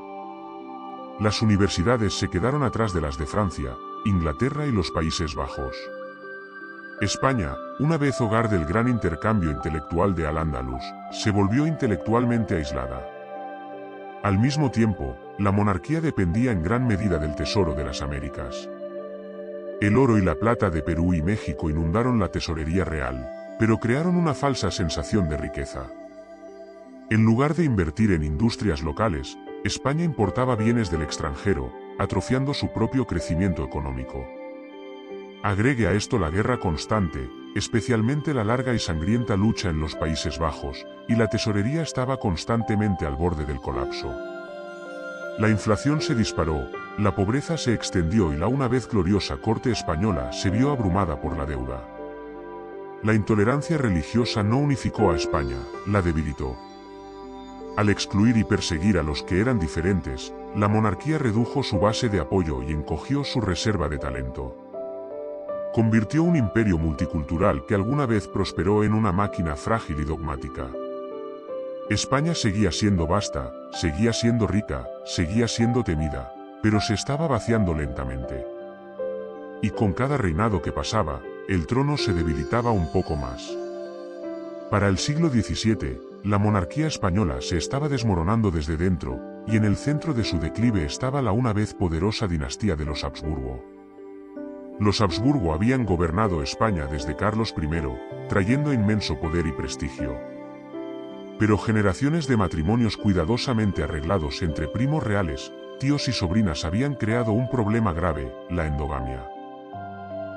Las universidades se quedaron atrás de las de Francia, Inglaterra y los Países Bajos. España, una vez hogar del gran intercambio intelectual de Al-Ándalus, se volvió intelectualmente aislada. Al mismo tiempo, la monarquía dependía en gran medida del tesoro de las Américas. El oro y la plata de Perú y México inundaron la tesorería real, pero crearon una falsa sensación de riqueza. En lugar de invertir en industrias locales, España importaba bienes del extranjero, atrofiando su propio crecimiento económico. Agregue a esto la guerra constante, especialmente la larga y sangrienta lucha en los Países Bajos, y la tesorería estaba constantemente al borde del colapso. La inflación se disparó, la pobreza se extendió y la una vez gloriosa corte española se vio abrumada por la deuda. La intolerancia religiosa no unificó a España, la debilitó. Al excluir y perseguir a los que eran diferentes, la monarquía redujo su base de apoyo y encogió su reserva de talento. Convirtió un imperio multicultural que alguna vez prosperó en una máquina frágil y dogmática. España seguía siendo vasta, seguía siendo rica, seguía siendo temida, pero se estaba vaciando lentamente. Y con cada reinado que pasaba, el trono se debilitaba un poco más. Para el siglo XVII, la monarquía española se estaba desmoronando desde dentro, y en el centro de su declive estaba la una vez poderosa dinastía de los Habsburgo. Los Habsburgo habían gobernado España desde Carlos I, trayendo inmenso poder y prestigio. Pero generaciones de matrimonios cuidadosamente arreglados entre primos reales, tíos y sobrinas habían creado un problema grave, la endogamia.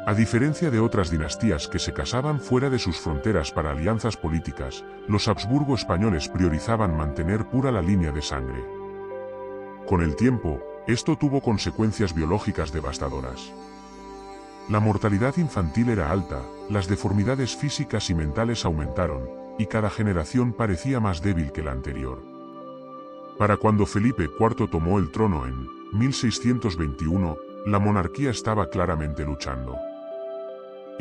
A diferencia de otras dinastías que se casaban fuera de sus fronteras para alianzas políticas, los Habsburgo españoles priorizaban mantener pura la línea de sangre. Con el tiempo, esto tuvo consecuencias biológicas devastadoras. La mortalidad infantil era alta, las deformidades físicas y mentales aumentaron, y cada generación parecía más débil que la anterior. Para cuando Felipe IV tomó el trono en 1621, la monarquía estaba claramente luchando.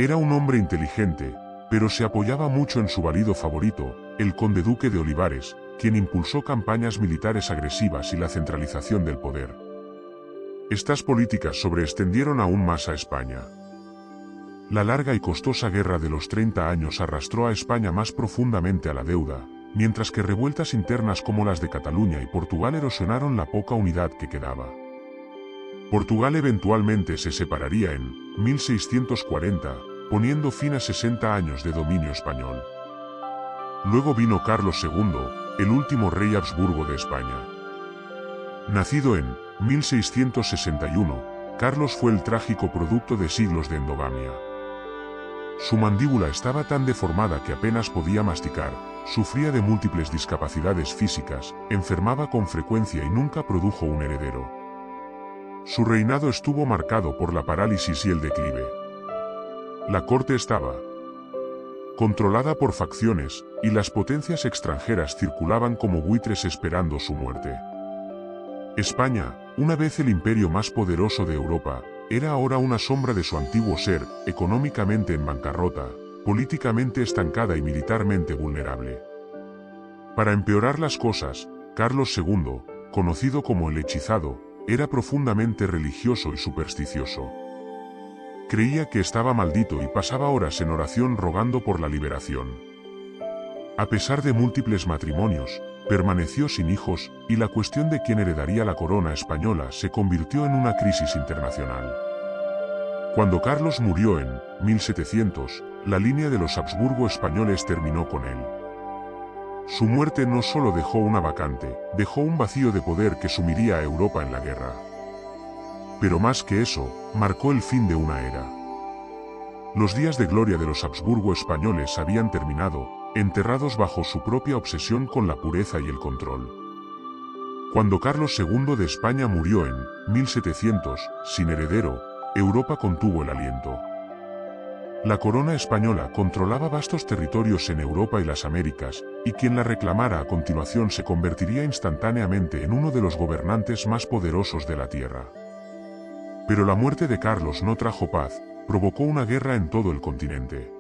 Era un hombre inteligente, pero se apoyaba mucho en su marido favorito, el conde duque de Olivares, quien impulsó campañas militares agresivas y la centralización del poder. Estas políticas sobreextendieron aún más a España. La larga y costosa guerra de los 30 años arrastró a España más profundamente a la deuda, mientras que revueltas internas como las de Cataluña y Portugal erosionaron la poca unidad que quedaba. Portugal eventualmente se separaría en 1640, poniendo fin a 60 años de dominio español. Luego vino Carlos II, el último rey Habsburgo de España. Nacido en 1661, Carlos fue el trágico producto de siglos de endogamia. Su mandíbula estaba tan deformada que apenas podía masticar, sufría de múltiples discapacidades físicas, enfermaba con frecuencia y nunca produjo un heredero. Su reinado estuvo marcado por la parálisis y el declive. La corte estaba controlada por facciones, y las potencias extranjeras circulaban como buitres esperando su muerte. España, una vez el imperio más poderoso de Europa, era ahora una sombra de su antiguo ser, económicamente en bancarrota, políticamente estancada y militarmente vulnerable. Para empeorar las cosas, Carlos II, conocido como el Hechizado, era profundamente religioso y supersticioso. Creía que estaba maldito y pasaba horas en oración rogando por la liberación. A pesar de múltiples matrimonios, permaneció sin hijos, y la cuestión de quién heredaría la corona española se convirtió en una crisis internacional. Cuando Carlos murió en 1700, la línea de los Habsburgo españoles terminó con él. Su muerte no solo dejó una vacante, dejó un vacío de poder que sumiría a Europa en la guerra. Pero más que eso, marcó el fin de una era. Los días de gloria de los Habsburgo españoles habían terminado, enterrados bajo su propia obsesión con la pureza y el control. Cuando Carlos II de España murió en 1700, sin heredero, Europa contuvo el aliento. La corona española controlaba vastos territorios en Europa y las Américas, y quien la reclamara a continuación se convertiría instantáneamente en uno de los gobernantes más poderosos de la tierra. Pero la muerte de Carlos no trajo paz, provocó una guerra en todo el continente.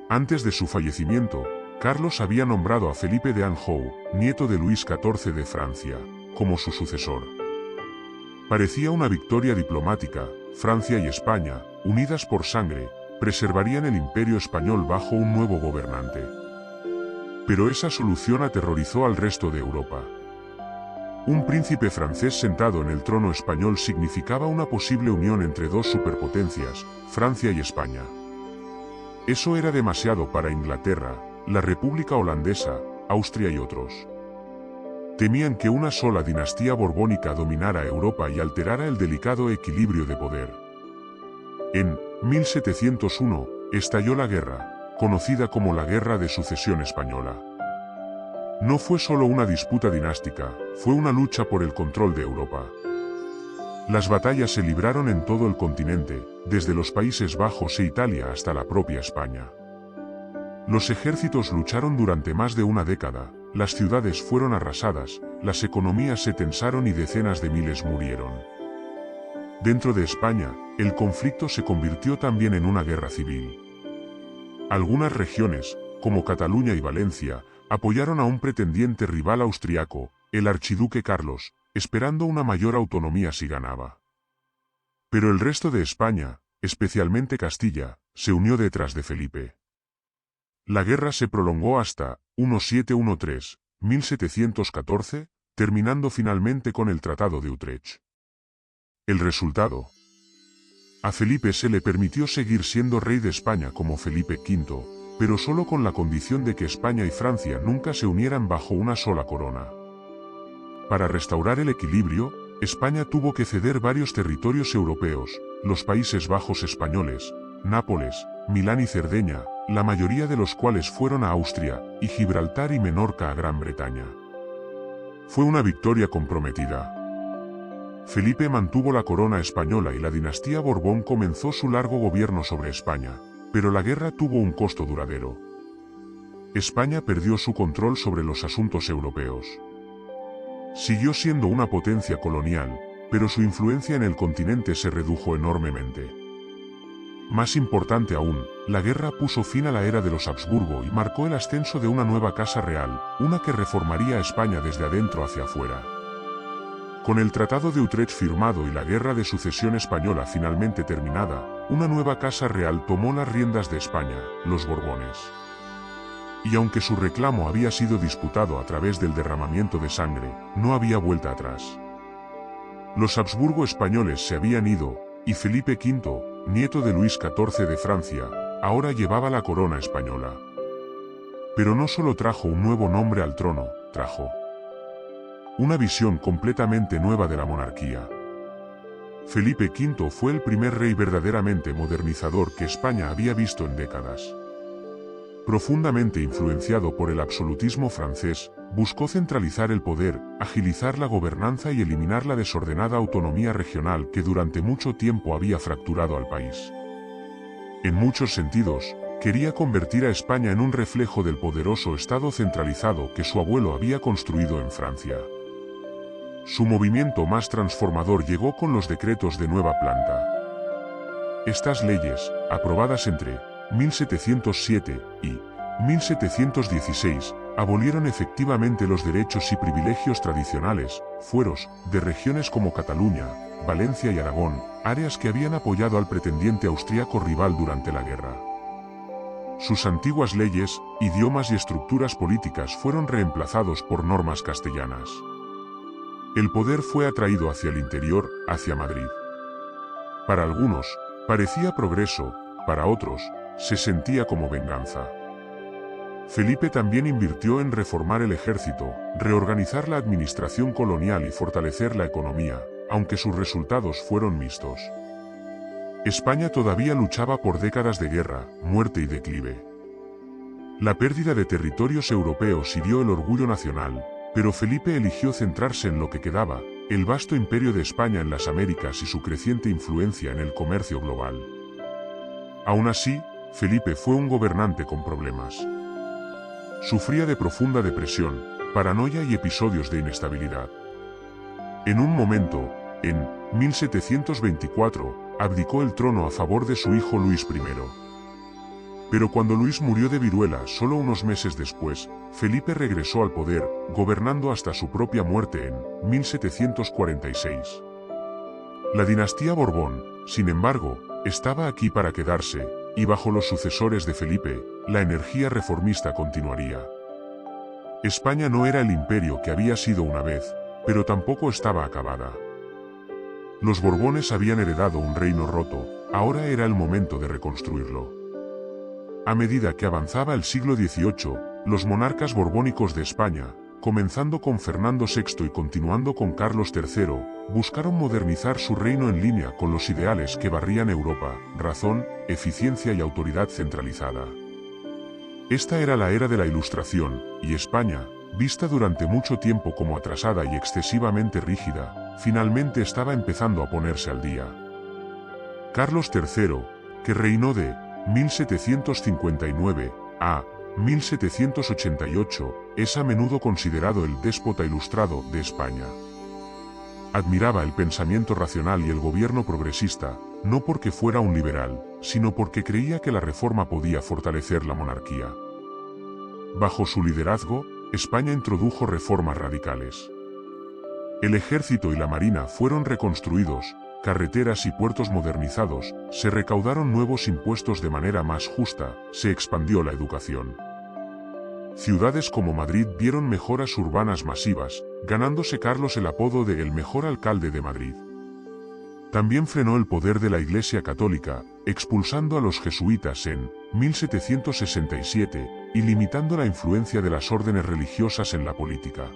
Antes de su fallecimiento, Carlos había nombrado a Felipe de Anjou, nieto de Luis XIV de Francia, como su sucesor. Parecía una victoria diplomática. Francia y España, unidas por sangre, preservarían el imperio español bajo un nuevo gobernante. Pero esa solución aterrorizó al resto de Europa. Un príncipe francés sentado en el trono español significaba una posible unión entre dos superpotencias, Francia y España. Eso era demasiado para Inglaterra, la República Holandesa, Austria y otros. Temían que una sola dinastía borbónica dominara Europa y alterara el delicado equilibrio de poder. En 1701, estalló la guerra, conocida como la Guerra de Sucesión Española. No fue solo una disputa dinástica, fue una lucha por el control de Europa. Las batallas se libraron en todo el continente, desde los Países Bajos e Italia hasta la propia España. Los ejércitos lucharon durante más de una década, las ciudades fueron arrasadas, las economías se tensaron y decenas de miles murieron. Dentro de España, el conflicto se convirtió también en una guerra civil. Algunas regiones, como Cataluña y Valencia, apoyaron a un pretendiente rival austriaco, el archiduque Carlos, esperando una mayor autonomía si ganaba. Pero el resto de España, especialmente Castilla, se unió detrás de Felipe. La guerra se prolongó hasta 1714, terminando finalmente con el Tratado de Utrecht. El resultado. A Felipe se le permitió seguir siendo rey de España como Felipe V, pero solo con la condición de que España y Francia nunca se unieran bajo una sola corona. Para restaurar el equilibrio, España tuvo que ceder varios territorios europeos, los Países Bajos españoles, Nápoles, Milán y Cerdeña, la mayoría de los cuales fueron a Austria, y Gibraltar y Menorca a Gran Bretaña. Fue una victoria comprometida. Felipe mantuvo la corona española y la dinastía Borbón comenzó su largo gobierno sobre España, pero la guerra tuvo un costo duradero. España perdió su control sobre los asuntos europeos. Siguió siendo una potencia colonial, pero su influencia en el continente se redujo enormemente. Más importante aún, la guerra puso fin a la era de los Habsburgo y marcó el ascenso de una nueva casa real, una que reformaría a España desde adentro hacia afuera. Con el Tratado de Utrecht firmado y la Guerra de Sucesión Española finalmente terminada, una nueva casa real tomó las riendas de España, los Borbones. Y aunque su reclamo había sido disputado a través del derramamiento de sangre, no había vuelta atrás. Los Habsburgo españoles se habían ido, y Felipe V, nieto de Luis XIV de Francia, ahora llevaba la corona española. Pero no solo trajo un nuevo nombre al trono, trajo una visión completamente nueva de la monarquía. Felipe V fue el primer rey verdaderamente modernizador que España había visto en décadas. Profundamente influenciado por el absolutismo francés, buscó centralizar el poder, agilizar la gobernanza y eliminar la desordenada autonomía regional que durante mucho tiempo había fracturado al país. En muchos sentidos, quería convertir a España en un reflejo del poderoso Estado centralizado que su abuelo había construido en Francia. Su movimiento más transformador llegó con los decretos de nueva planta. Estas leyes, aprobadas entre 1707 y 1716, abolieron efectivamente los derechos y privilegios tradicionales, fueros, de regiones como Cataluña, Valencia y Aragón, áreas que habían apoyado al pretendiente austríaco rival durante la guerra. Sus antiguas leyes, idiomas y estructuras políticas fueron reemplazados por normas castellanas. El poder fue atraído hacia el interior, hacia Madrid. Para algunos, parecía progreso, para otros, se sentía como venganza. Felipe también invirtió en reformar el ejército, reorganizar la administración colonial y fortalecer la economía, aunque sus resultados fueron mixtos. España todavía luchaba por décadas de guerra, muerte y declive. La pérdida de territorios europeos hirió el orgullo nacional, pero Felipe eligió centrarse en lo que quedaba, el vasto imperio de España en las Américas y su creciente influencia en el comercio global. Aún así, Felipe fue un gobernante con problemas. Sufría de profunda depresión, paranoia y episodios de inestabilidad. En un momento, en 1724, abdicó el trono a favor de su hijo Luis I. Pero cuando Luis murió de viruela solo unos meses después, Felipe regresó al poder, gobernando hasta su propia muerte en 1746. La dinastía Borbón, sin embargo, estaba aquí para quedarse, y bajo los sucesores de Felipe, la energía reformista continuaría. España no era el imperio que había sido una vez, pero tampoco estaba acabada. Los Borbones habían heredado un reino roto, ahora era el momento de reconstruirlo. A medida que avanzaba el siglo XVIII, los monarcas borbónicos de España, comenzando con Fernando VI y continuando con Carlos III, buscaron modernizar su reino en línea con los ideales que barrían Europa: razón, eficiencia y autoridad centralizada. Esta era la era de la Ilustración, y España, vista durante mucho tiempo como atrasada y excesivamente rígida, finalmente estaba empezando a ponerse al día. Carlos III, que reinó de 1759 a 1788, es a menudo considerado el déspota ilustrado de España. Admiraba el pensamiento racional y el gobierno progresista, no porque fuera un liberal, sino porque creía que la reforma podía fortalecer la monarquía. Bajo su liderazgo, España introdujo reformas radicales. El ejército y la marina fueron reconstruidos, carreteras y puertos modernizados, se recaudaron nuevos impuestos de manera más justa, se expandió la educación. Ciudades como Madrid vieron mejoras urbanas masivas, ganándose Carlos el apodo de el mejor alcalde de Madrid. También frenó el poder de la Iglesia Católica, expulsando a los jesuitas en 1767 y limitando la influencia de las órdenes religiosas en la política.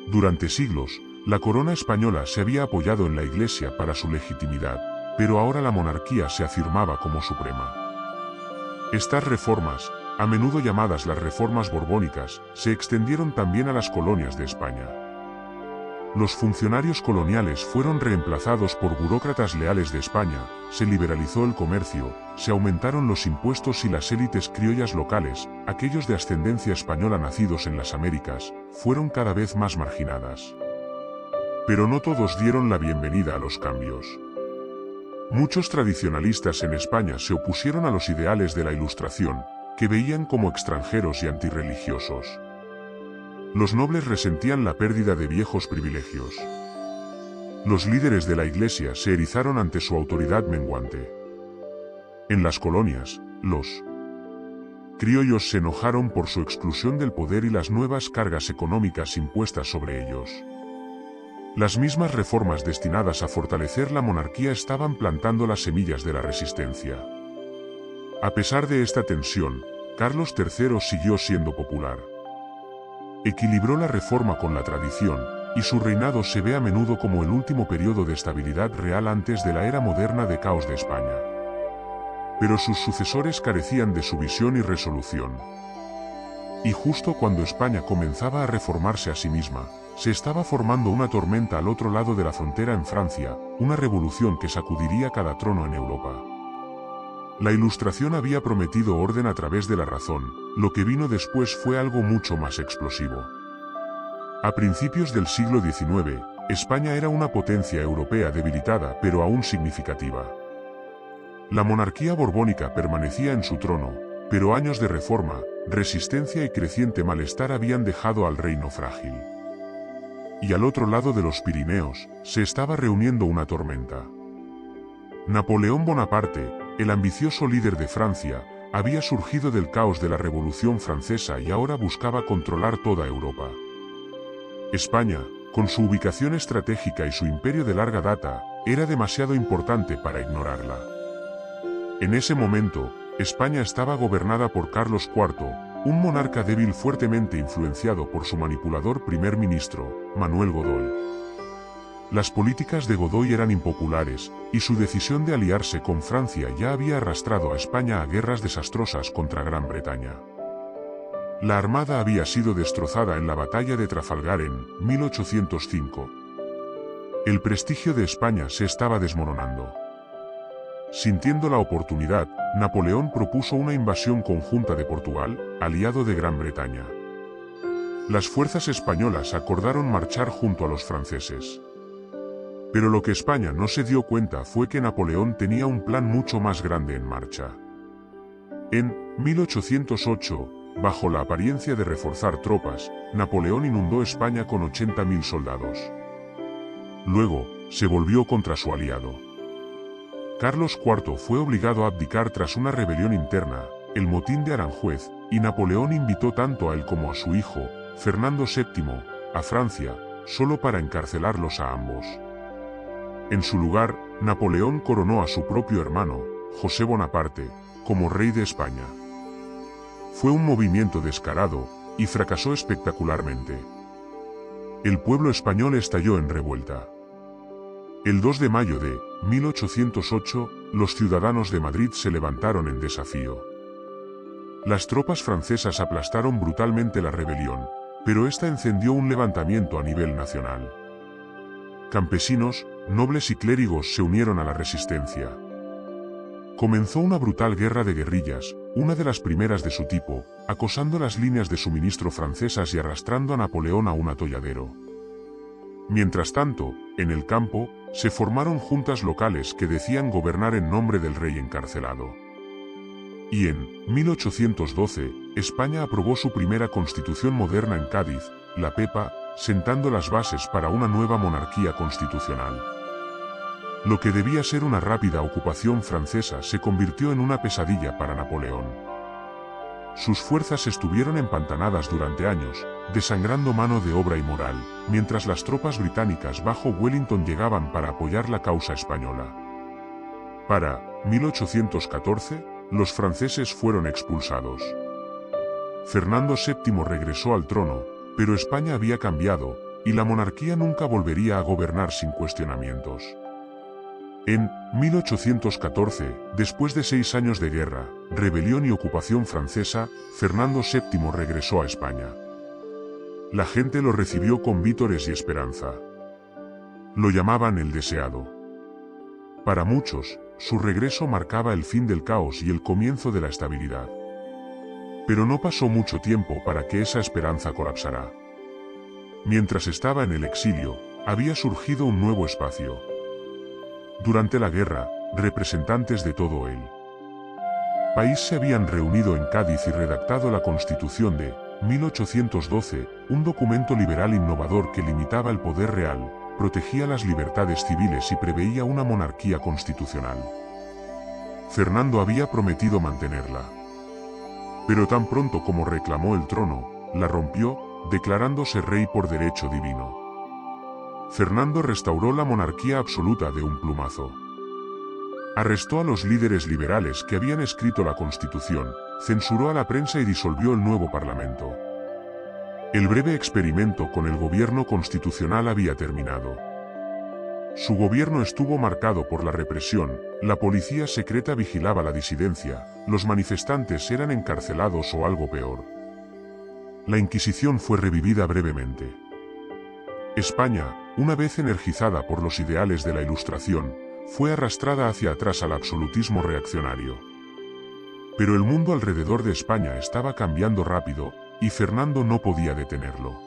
Durante siglos, la corona española se había apoyado en la Iglesia para su legitimidad, pero ahora la monarquía se afirmaba como suprema. Estas reformas, a menudo llamadas las reformas borbónicas, se extendieron también a las colonias de España. Los funcionarios coloniales fueron reemplazados por burócratas leales de España, se liberalizó el comercio, se aumentaron los impuestos y las élites criollas locales, aquellos de ascendencia española nacidos en las Américas, fueron cada vez más marginadas. Pero no todos dieron la bienvenida a los cambios. Muchos tradicionalistas en España se opusieron a los ideales de la Ilustración, que veían como extranjeros y antirreligiosos. Los nobles resentían la pérdida de viejos privilegios. Los líderes de la Iglesia se erizaron ante su autoridad menguante. En las colonias, los criollos se enojaron por su exclusión del poder y las nuevas cargas económicas impuestas sobre ellos. Las mismas reformas destinadas a fortalecer la monarquía estaban plantando las semillas de la resistencia. A pesar de esta tensión, Carlos III siguió siendo popular. Equilibró la reforma con la tradición, y su reinado se ve a menudo como el último periodo de estabilidad real antes de la era moderna de caos de España. Pero sus sucesores carecían de su visión y resolución. Y justo cuando España comenzaba a reformarse a sí misma, se estaba formando una tormenta al otro lado de la frontera en Francia, una revolución que sacudiría cada trono en Europa. La Ilustración había prometido orden a través de la razón, lo que vino después fue algo mucho más explosivo. A principios del siglo XIX, España era una potencia europea debilitada pero aún significativa. La monarquía borbónica permanecía en su trono, pero años de reforma, resistencia y creciente malestar habían dejado al reino frágil. Y al otro lado de los Pirineos, se estaba reuniendo una tormenta. Napoleón Bonaparte, el ambicioso líder de Francia, había surgido del caos de la Revolución Francesa y ahora buscaba controlar toda Europa. España, con su ubicación estratégica y su imperio de larga data, era demasiado importante para ignorarla. En ese momento, España estaba gobernada por Carlos IV, un monarca débil fuertemente influenciado por su manipulador primer ministro, Manuel Godoy. Las políticas de Godoy eran impopulares, y su decisión de aliarse con Francia ya había arrastrado a España a guerras desastrosas contra Gran Bretaña. La armada había sido destrozada en la batalla de Trafalgar en 1805. El prestigio de España se estaba desmoronando. Sintiendo la oportunidad, Napoleón propuso una invasión conjunta de Portugal, aliado de Gran Bretaña. Las fuerzas españolas acordaron marchar junto a los franceses. Pero lo que España no se dio cuenta fue que Napoleón tenía un plan mucho más grande en marcha. En 1808, bajo la apariencia de reforzar tropas, Napoleón inundó España con 80.000 soldados. Luego, se volvió contra su aliado. Carlos IV fue obligado a abdicar tras una rebelión interna, el motín de Aranjuez, y Napoleón invitó tanto a él como a su hijo, Fernando VII, a Francia, solo para encarcelarlos a ambos. En su lugar, Napoleón coronó a su propio hermano, José Bonaparte, como rey de España. Fue un movimiento descarado, y fracasó espectacularmente. El pueblo español estalló en revuelta. El 2 de mayo de 1808, los ciudadanos de Madrid se levantaron en desafío. Las tropas francesas aplastaron brutalmente la rebelión, pero esta encendió un levantamiento a nivel nacional. Campesinos, nobles y clérigos se unieron a la resistencia. Comenzó una brutal guerra de guerrillas, una de las primeras de su tipo, acosando las líneas de suministro francesas y arrastrando a Napoleón a un atolladero. Mientras tanto, en el campo, se formaron juntas locales que decían gobernar en nombre del rey encarcelado. Y en 1812, España aprobó su primera constitución moderna en Cádiz, la Pepa, sentando las bases para una nueva monarquía constitucional. Lo que debía ser una rápida ocupación francesa se convirtió en una pesadilla para Napoleón. Sus fuerzas estuvieron empantanadas durante años, desangrando mano de obra y moral, mientras las tropas británicas bajo Wellington llegaban para apoyar la causa española. Para 1814, los franceses fueron expulsados. Fernando VII regresó al trono, pero España había cambiado, y la monarquía nunca volvería a gobernar sin cuestionamientos. En 1814, después de 6 años de guerra, rebelión y ocupación francesa, Fernando VII regresó a España. La gente lo recibió con vítores y esperanza. Lo llamaban el deseado. Para muchos, su regreso marcaba el fin del caos y el comienzo de la estabilidad. Pero no pasó mucho tiempo para que esa esperanza colapsara. Mientras estaba en el exilio, había surgido un nuevo espacio. Durante la guerra, representantes de todo el país se habían reunido en Cádiz y redactado la Constitución de 1812, un documento liberal innovador que limitaba el poder real, protegía las libertades civiles y preveía una monarquía constitucional. Fernando había prometido mantenerla. Pero tan pronto como reclamó el trono, la rompió, declarándose rey por derecho divino. Fernando restauró la monarquía absoluta de un plumazo. Arrestó a los líderes liberales que habían escrito la Constitución, censuró a la prensa y disolvió el nuevo Parlamento. El breve experimento con el gobierno constitucional había terminado. Su gobierno estuvo marcado por la represión, la policía secreta vigilaba la disidencia, los manifestantes eran encarcelados o algo peor. La Inquisición fue revivida brevemente. España, una vez energizada por los ideales de la Ilustración, fue arrastrada hacia atrás al absolutismo reaccionario. Pero el mundo alrededor de España estaba cambiando rápido, y Fernando no podía detenerlo.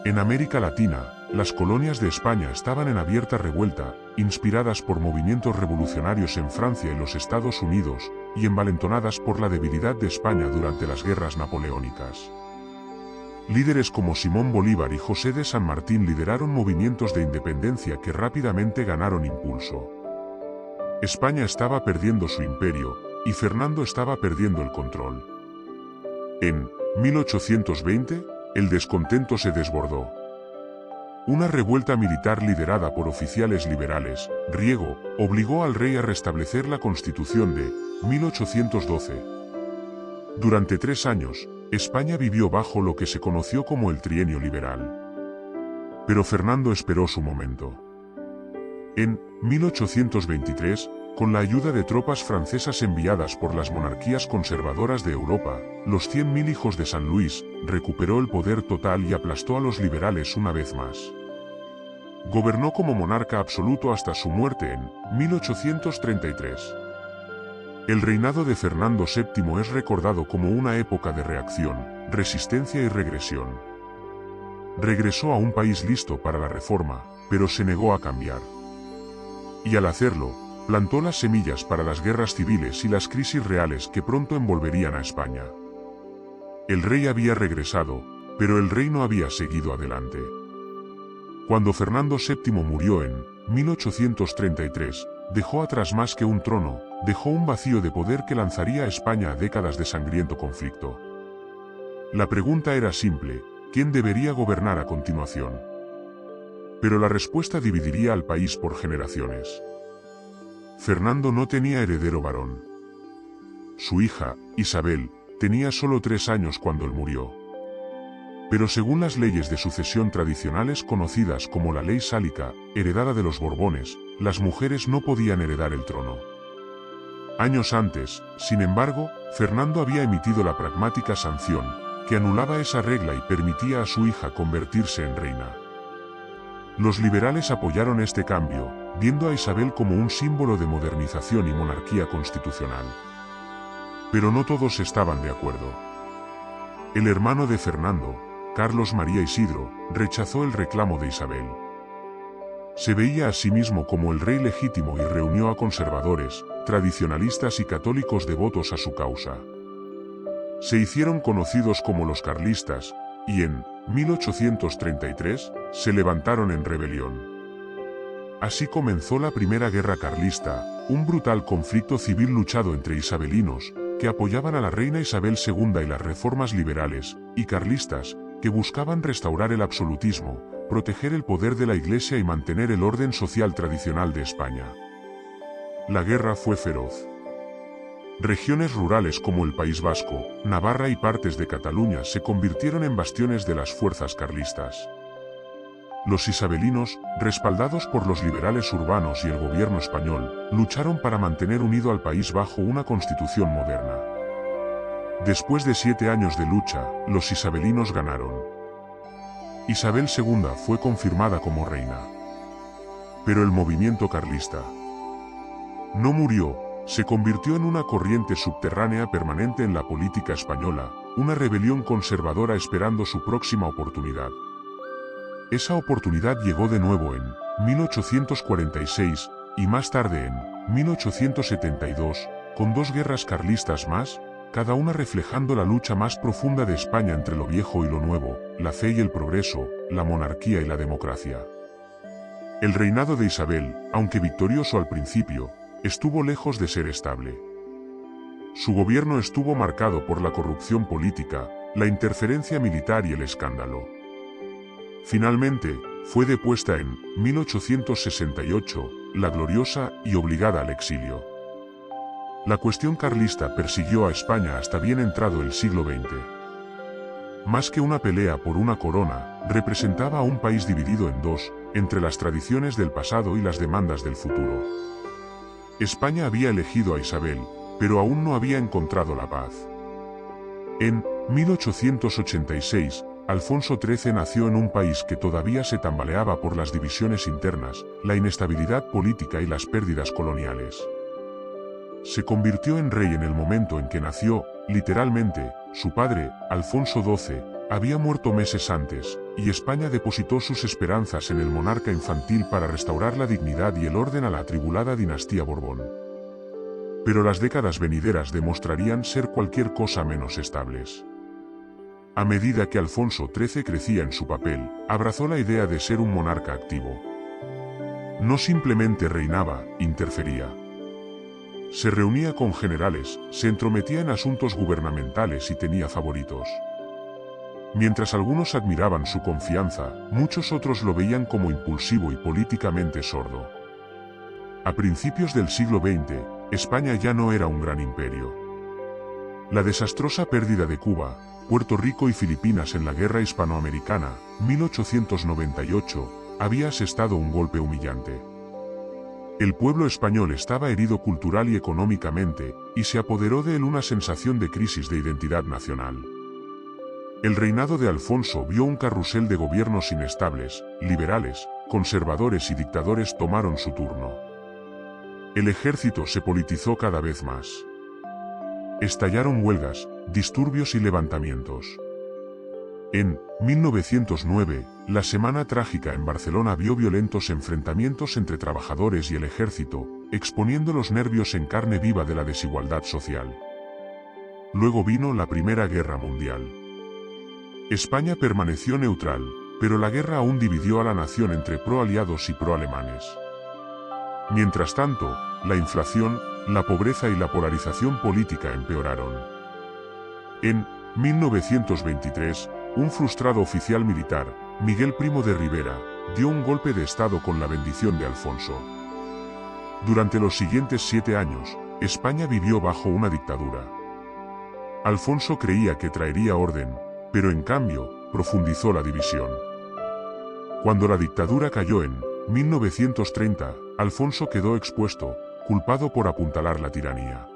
En América Latina, las colonias de España estaban en abierta revuelta, inspiradas por movimientos revolucionarios en Francia y los Estados Unidos, y envalentonadas por la debilidad de España durante las guerras napoleónicas. Líderes como Simón Bolívar y José de San Martín lideraron movimientos de independencia que rápidamente ganaron impulso. España estaba perdiendo su imperio, y Fernando estaba perdiendo el control. En 1820, el descontento se desbordó. Una revuelta militar liderada por oficiales liberales, Riego, obligó al rey a restablecer la Constitución de 1812. Durante 3 años, España vivió bajo lo que se conoció como el Trienio Liberal. Pero Fernando esperó su momento. En 1823, con la ayuda de tropas francesas enviadas por las monarquías conservadoras de Europa, los 100.000 hijos de San Luis, recuperó el poder total y aplastó a los liberales una vez más. Gobernó como monarca absoluto hasta su muerte en 1833. El reinado de Fernando VII es recordado como una época de reacción, resistencia y regresión. Regresó a un país listo para la reforma, pero se negó a cambiar. Y al hacerlo, plantó las semillas para las guerras civiles y las crisis reales que pronto envolverían a España. El rey había regresado, pero el reino había seguido adelante. Cuando Fernando VII murió en 1833, dejó atrás más que un trono, dejó un vacío de poder que lanzaría a España a décadas de sangriento conflicto. La pregunta era simple: ¿quién debería gobernar a continuación? Pero la respuesta dividiría al país por generaciones. Fernando no tenía heredero varón. Su hija, Isabel, tenía solo 3 años cuando él murió. Pero según las leyes de sucesión tradicionales conocidas como la Ley Sálica, heredada de los Borbones, las mujeres no podían heredar el trono. Años antes, sin embargo, Fernando había emitido la pragmática sanción, que anulaba esa regla y permitía a su hija convertirse en reina. Los liberales apoyaron este cambio, viendo a Isabel como un símbolo de modernización y monarquía constitucional. Pero no todos estaban de acuerdo. El hermano de Fernando, Carlos María Isidro, rechazó el reclamo de Isabel. Se veía a sí mismo como el rey legítimo y reunió a conservadores, tradicionalistas y católicos devotos a su causa. Se hicieron conocidos como los carlistas, y en 1833, se levantaron en rebelión. Así comenzó la Primera Guerra Carlista, un brutal conflicto civil luchado entre isabelinos, que apoyaban a la reina Isabel II y las reformas liberales, y carlistas, que buscaban restaurar el absolutismo, proteger el poder de la Iglesia y mantener el orden social tradicional de España. La guerra fue feroz. Regiones rurales como el País Vasco, Navarra y partes de Cataluña se convirtieron en bastiones de las fuerzas carlistas. Los isabelinos, respaldados por los liberales urbanos y el gobierno español, lucharon para mantener unido al país bajo una constitución moderna. Después de 7 años de lucha, los isabelinos ganaron. Isabel II fue confirmada como reina. Pero el movimiento carlista no murió, se convirtió en una corriente subterránea permanente en la política española, una rebelión conservadora esperando su próxima oportunidad. Esa oportunidad llegó de nuevo en 1846 y más tarde en 1872, con 2 guerras carlistas más, cada una reflejando la lucha más profunda de España entre lo viejo y lo nuevo, la fe y el progreso, la monarquía y la democracia. El reinado de Isabel, aunque victorioso al principio, estuvo lejos de ser estable. Su gobierno estuvo marcado por la corrupción política, la interferencia militar y el escándalo. Finalmente, fue depuesta en 1868, la gloriosa y obligada al exilio. La cuestión carlista persiguió a España hasta bien entrado el siglo XX. Más que una pelea por una corona, representaba a un país dividido en dos, entre las tradiciones del pasado y las demandas del futuro. España había elegido a Isabel, pero aún no había encontrado la paz. En 1886, Alfonso XIII nació en un país que todavía se tambaleaba por las divisiones internas, la inestabilidad política y las pérdidas coloniales. Se convirtió en rey en el momento en que nació, literalmente, su padre, Alfonso XII, había muerto meses antes, y España depositó sus esperanzas en el monarca infantil para restaurar la dignidad y el orden a la atribulada dinastía Borbón. Pero las décadas venideras demostrarían ser cualquier cosa menos estables. A medida que Alfonso XIII crecía en su papel, abrazó la idea de ser un monarca activo. No simplemente reinaba, interfería. Se reunía con generales, se entrometía en asuntos gubernamentales y tenía favoritos. Mientras algunos admiraban su confianza, muchos otros lo veían como impulsivo y políticamente sordo. A principios del siglo XX, España ya no era un gran imperio. La desastrosa pérdida de Cuba, Puerto Rico y Filipinas en la Guerra Hispanoamericana, 1898, había asestado un golpe humillante. El pueblo español estaba herido cultural y económicamente, y se apoderó de él una sensación de crisis de identidad nacional. El reinado de Alfonso vio un carrusel de gobiernos inestables, liberales, conservadores y dictadores tomaron su turno. El ejército se politizó cada vez más. Estallaron huelgas, disturbios y levantamientos. En 1909, la Semana Trágica en Barcelona vio violentos enfrentamientos entre trabajadores y el ejército, exponiendo los nervios en carne viva de la desigualdad social. Luego vino la Primera Guerra Mundial. España permaneció neutral, pero la guerra aún dividió a la nación entre pro-aliados y pro-alemanes. Mientras tanto, la inflación, la pobreza y la polarización política empeoraron. En 1923, un frustrado oficial militar, Miguel Primo de Rivera, dio un golpe de estado con la bendición de Alfonso. Durante los siguientes 7 años, España vivió bajo una dictadura. Alfonso creía que traería orden, pero en cambio, profundizó la división. Cuando la dictadura cayó en 1930, Alfonso quedó expuesto, culpado por apuntalar la tiranía.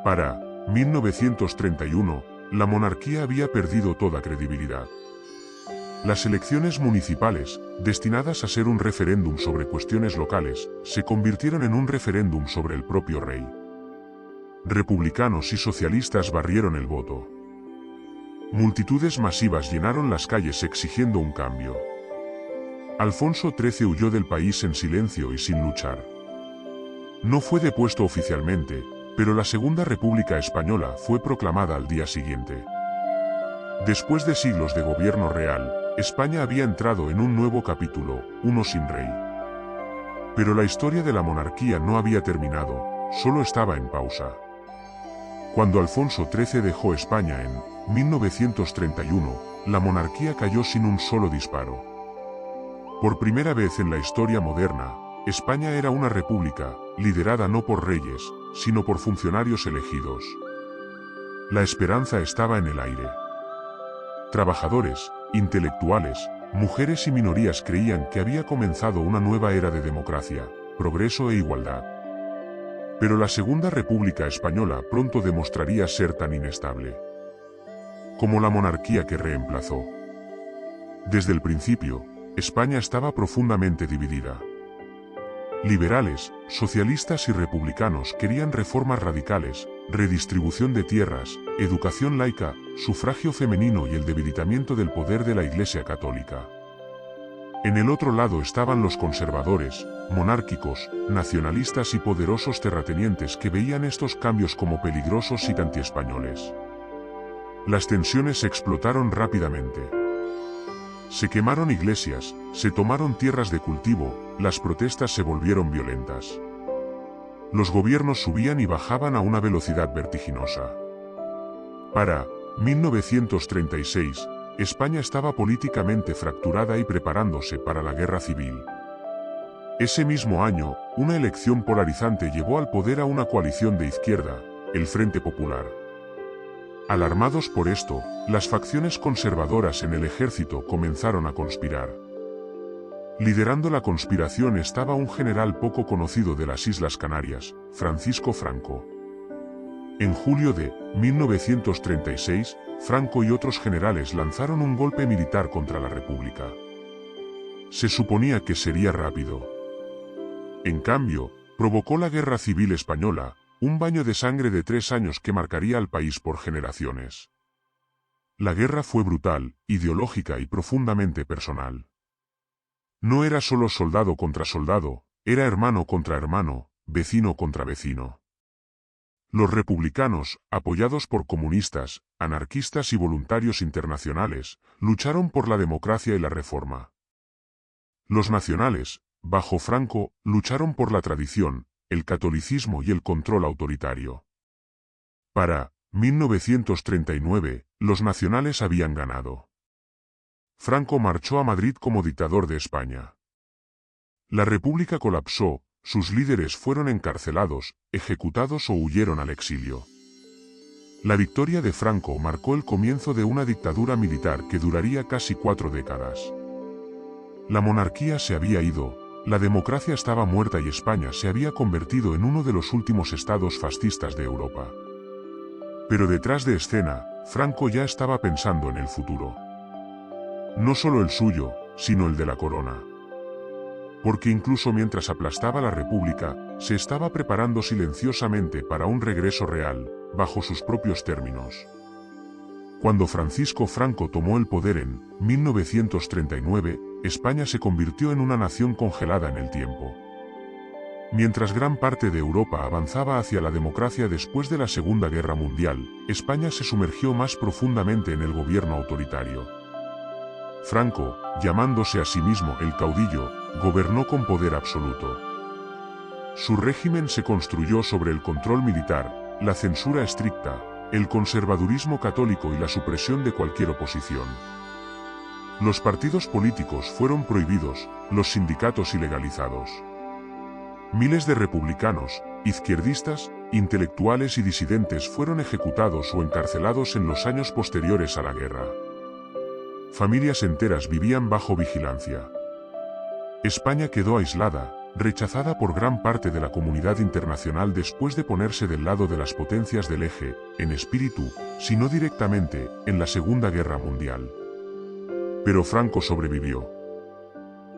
Para 1931, la monarquía había perdido toda credibilidad. Las elecciones municipales, destinadas a ser un referéndum sobre cuestiones locales, se convirtieron en un referéndum sobre el propio rey. Republicanos y socialistas barrieron el voto. Multitudes masivas llenaron las calles exigiendo un cambio. Alfonso XIII huyó del país en silencio y sin luchar. No fue depuesto oficialmente, pero la Segunda República Española fue proclamada al día siguiente. Después de siglos de gobierno real, España había entrado en un nuevo capítulo, uno sin rey. Pero la historia de la monarquía no había terminado, solo estaba en pausa. Cuando Alfonso XIII dejó España en 1931, la monarquía cayó sin un solo disparo. Por primera vez en la historia moderna, España era una república, liderada no por reyes, sino por funcionarios elegidos. La esperanza estaba en el aire. Trabajadores, intelectuales, mujeres y minorías creían que había comenzado una nueva era de democracia, progreso e igualdad. Pero la Segunda República Española pronto demostraría ser tan inestable como la monarquía que reemplazó. Desde el principio, España estaba profundamente dividida. Liberales, socialistas y republicanos querían reformas radicales, redistribución de tierras, educación laica, sufragio femenino y el debilitamiento del poder de la Iglesia Católica. En el otro lado estaban los conservadores, monárquicos, nacionalistas y poderosos terratenientes que veían estos cambios como peligrosos y antiespañoles. Las tensiones explotaron rápidamente. Se quemaron iglesias, se tomaron tierras de cultivo, las protestas se volvieron violentas. Los gobiernos subían y bajaban a una velocidad vertiginosa. Para 1936, España estaba políticamente fracturada y preparándose para la guerra civil. Ese mismo año, una elección polarizante llevó al poder a una coalición de izquierda, el Frente Popular. Alarmados por esto, las facciones conservadoras en el ejército comenzaron a conspirar. Liderando la conspiración estaba un general poco conocido de las Islas Canarias, Francisco Franco. En julio de 1936, Franco y otros generales lanzaron un golpe militar contra la República. Se suponía que sería rápido. En cambio, provocó la Guerra Civil Española, un baño de sangre de 3 años que marcaría al país por generaciones. La guerra fue brutal, ideológica y profundamente personal. No era solo soldado contra soldado, era hermano contra hermano, vecino contra vecino. Los republicanos, apoyados por comunistas, anarquistas y voluntarios internacionales, lucharon por la democracia y la reforma. Los nacionales, bajo Franco, lucharon por la tradición, el catolicismo y el control autoritario. Para 1939, los nacionales habían ganado. Franco marchó a Madrid como dictador de España. La República colapsó, sus líderes fueron encarcelados, ejecutados o huyeron al exilio. La victoria de Franco marcó el comienzo de una dictadura militar que duraría casi 4 décadas. La monarquía se había ido, la democracia estaba muerta y España se había convertido en uno de los últimos estados fascistas de Europa. Pero detrás de escena, Franco ya estaba pensando en el futuro. No solo el suyo, sino el de la corona. Porque incluso mientras aplastaba la República, se estaba preparando silenciosamente para un regreso real, bajo sus propios términos. Cuando Francisco Franco tomó el poder en 1939, España se convirtió en una nación congelada en el tiempo. Mientras gran parte de Europa avanzaba hacia la democracia después de la Segunda Guerra Mundial, España se sumergió más profundamente en el gobierno autoritario. Franco, llamándose a sí mismo el caudillo, gobernó con poder absoluto. Su régimen se construyó sobre el control militar, la censura estricta, el conservadurismo católico y la supresión de cualquier oposición. Los partidos políticos fueron prohibidos, los sindicatos ilegalizados. Miles de republicanos, izquierdistas, intelectuales y disidentes fueron ejecutados o encarcelados en los años posteriores a la guerra. Familias enteras vivían bajo vigilancia. España quedó aislada, rechazada por gran parte de la comunidad internacional después de ponerse del lado de las potencias del eje, en espíritu, si no directamente, en la Segunda Guerra Mundial. Pero Franco sobrevivió.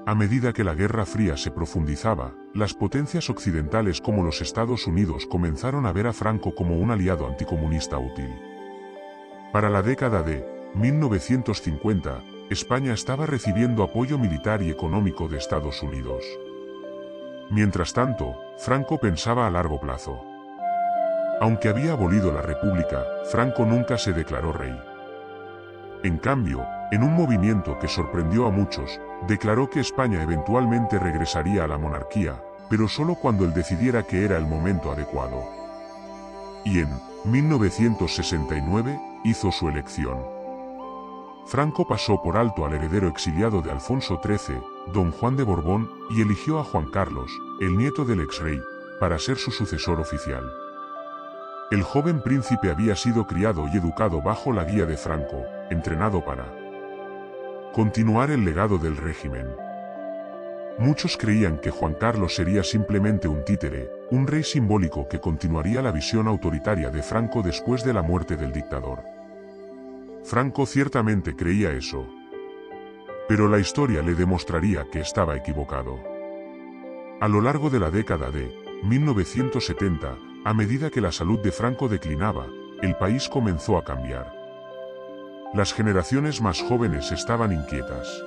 A medida que la Guerra Fría se profundizaba, las potencias occidentales como los Estados Unidos comenzaron a ver a Franco como un aliado anticomunista útil. Para la década de 1950, España estaba recibiendo apoyo militar y económico de Estados Unidos. Mientras tanto, Franco pensaba a largo plazo. Aunque había abolido la República, Franco nunca se declaró rey. En cambio, en un movimiento que sorprendió a muchos, declaró que España eventualmente regresaría a la monarquía, pero solo cuando él decidiera que era el momento adecuado. Y en 1969 hizo su elección. Franco pasó por alto al heredero exiliado de Alfonso XIII, don Juan de Borbón, y eligió a Juan Carlos, el nieto del ex-rey, para ser su sucesor oficial. El joven príncipe había sido criado y educado bajo la guía de Franco, entrenado para continuar el legado del régimen. Muchos creían que Juan Carlos sería simplemente un títere, un rey simbólico que continuaría la visión autoritaria de Franco después de la muerte del dictador. Franco ciertamente creía eso. Pero la historia le demostraría que estaba equivocado. A lo largo de la década de 1970, a medida que la salud de Franco declinaba, el país comenzó a cambiar. Las generaciones más jóvenes estaban inquietas.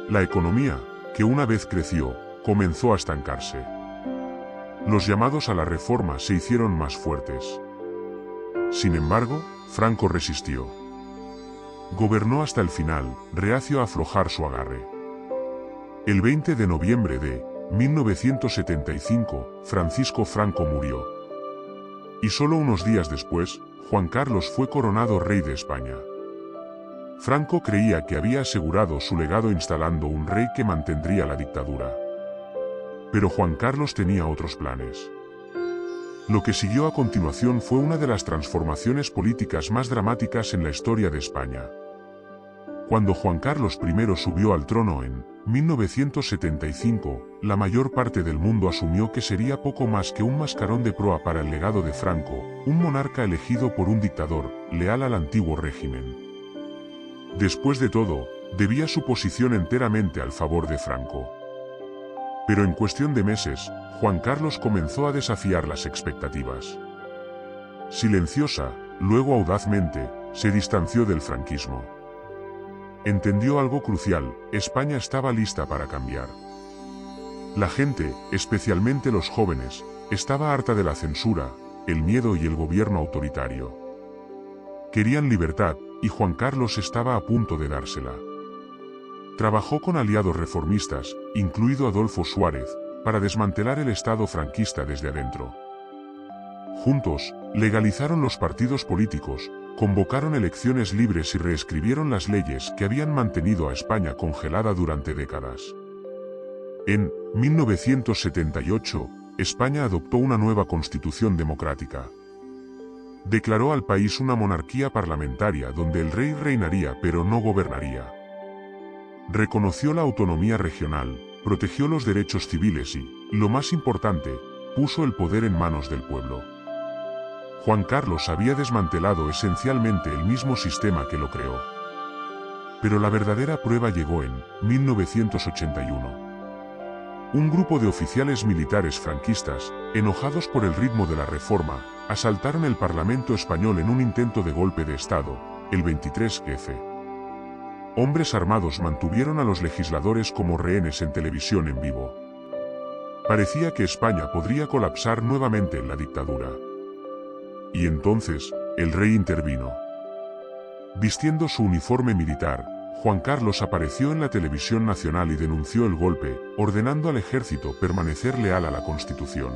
La economía, que una vez creció, comenzó a estancarse. Los llamados a la reforma se hicieron más fuertes. Sin embargo, Franco resistió. Gobernó hasta el final, reacio a aflojar su agarre. El 20 de noviembre de 1975, Francisco Franco murió. Y solo unos días después, Juan Carlos fue coronado rey de España. Franco creía que había asegurado su legado instalando un rey que mantendría la dictadura. Pero Juan Carlos tenía otros planes. Lo que siguió a continuación fue una de las transformaciones políticas más dramáticas en la historia de España. Cuando Juan Carlos I subió al trono en 1975, la mayor parte del mundo asumió que sería poco más que un mascarón de proa para el legado de Franco, un monarca elegido por un dictador, leal al antiguo régimen. Después de todo, debía su posición enteramente al favor de Franco. Pero en cuestión de meses, Juan Carlos comenzó a desafiar las expectativas. Silenciosa, luego audazmente, se distanció del franquismo. Entendió algo crucial: España estaba lista para cambiar. La gente, especialmente los jóvenes, estaba harta de la censura, el miedo y el gobierno autoritario. Querían libertad, y Juan Carlos estaba a punto de dársela. Trabajó con aliados reformistas, incluido Adolfo Suárez, para desmantelar el Estado franquista desde adentro. Juntos, legalizaron los partidos políticos, convocaron elecciones libres y reescribieron las leyes que habían mantenido a España congelada durante décadas. En 1978, España adoptó una nueva constitución democrática. Declaró al país una monarquía parlamentaria donde el rey reinaría pero no gobernaría. Reconoció la autonomía regional, protegió los derechos civiles y, lo más importante, puso el poder en manos del pueblo. Juan Carlos había desmantelado esencialmente el mismo sistema que lo creó. Pero la verdadera prueba llegó en 1981. Un grupo de oficiales militares franquistas, enojados por el ritmo de la reforma, asaltaron el Parlamento español en un intento de golpe de Estado, el 23F. Hombres armados mantuvieron a los legisladores como rehenes en televisión en vivo. Parecía que España podría colapsar nuevamente en la dictadura. Y entonces, el rey intervino. Vistiendo su uniforme militar, Juan Carlos apareció en la televisión nacional y denunció el golpe, ordenando al ejército permanecer leal a la Constitución.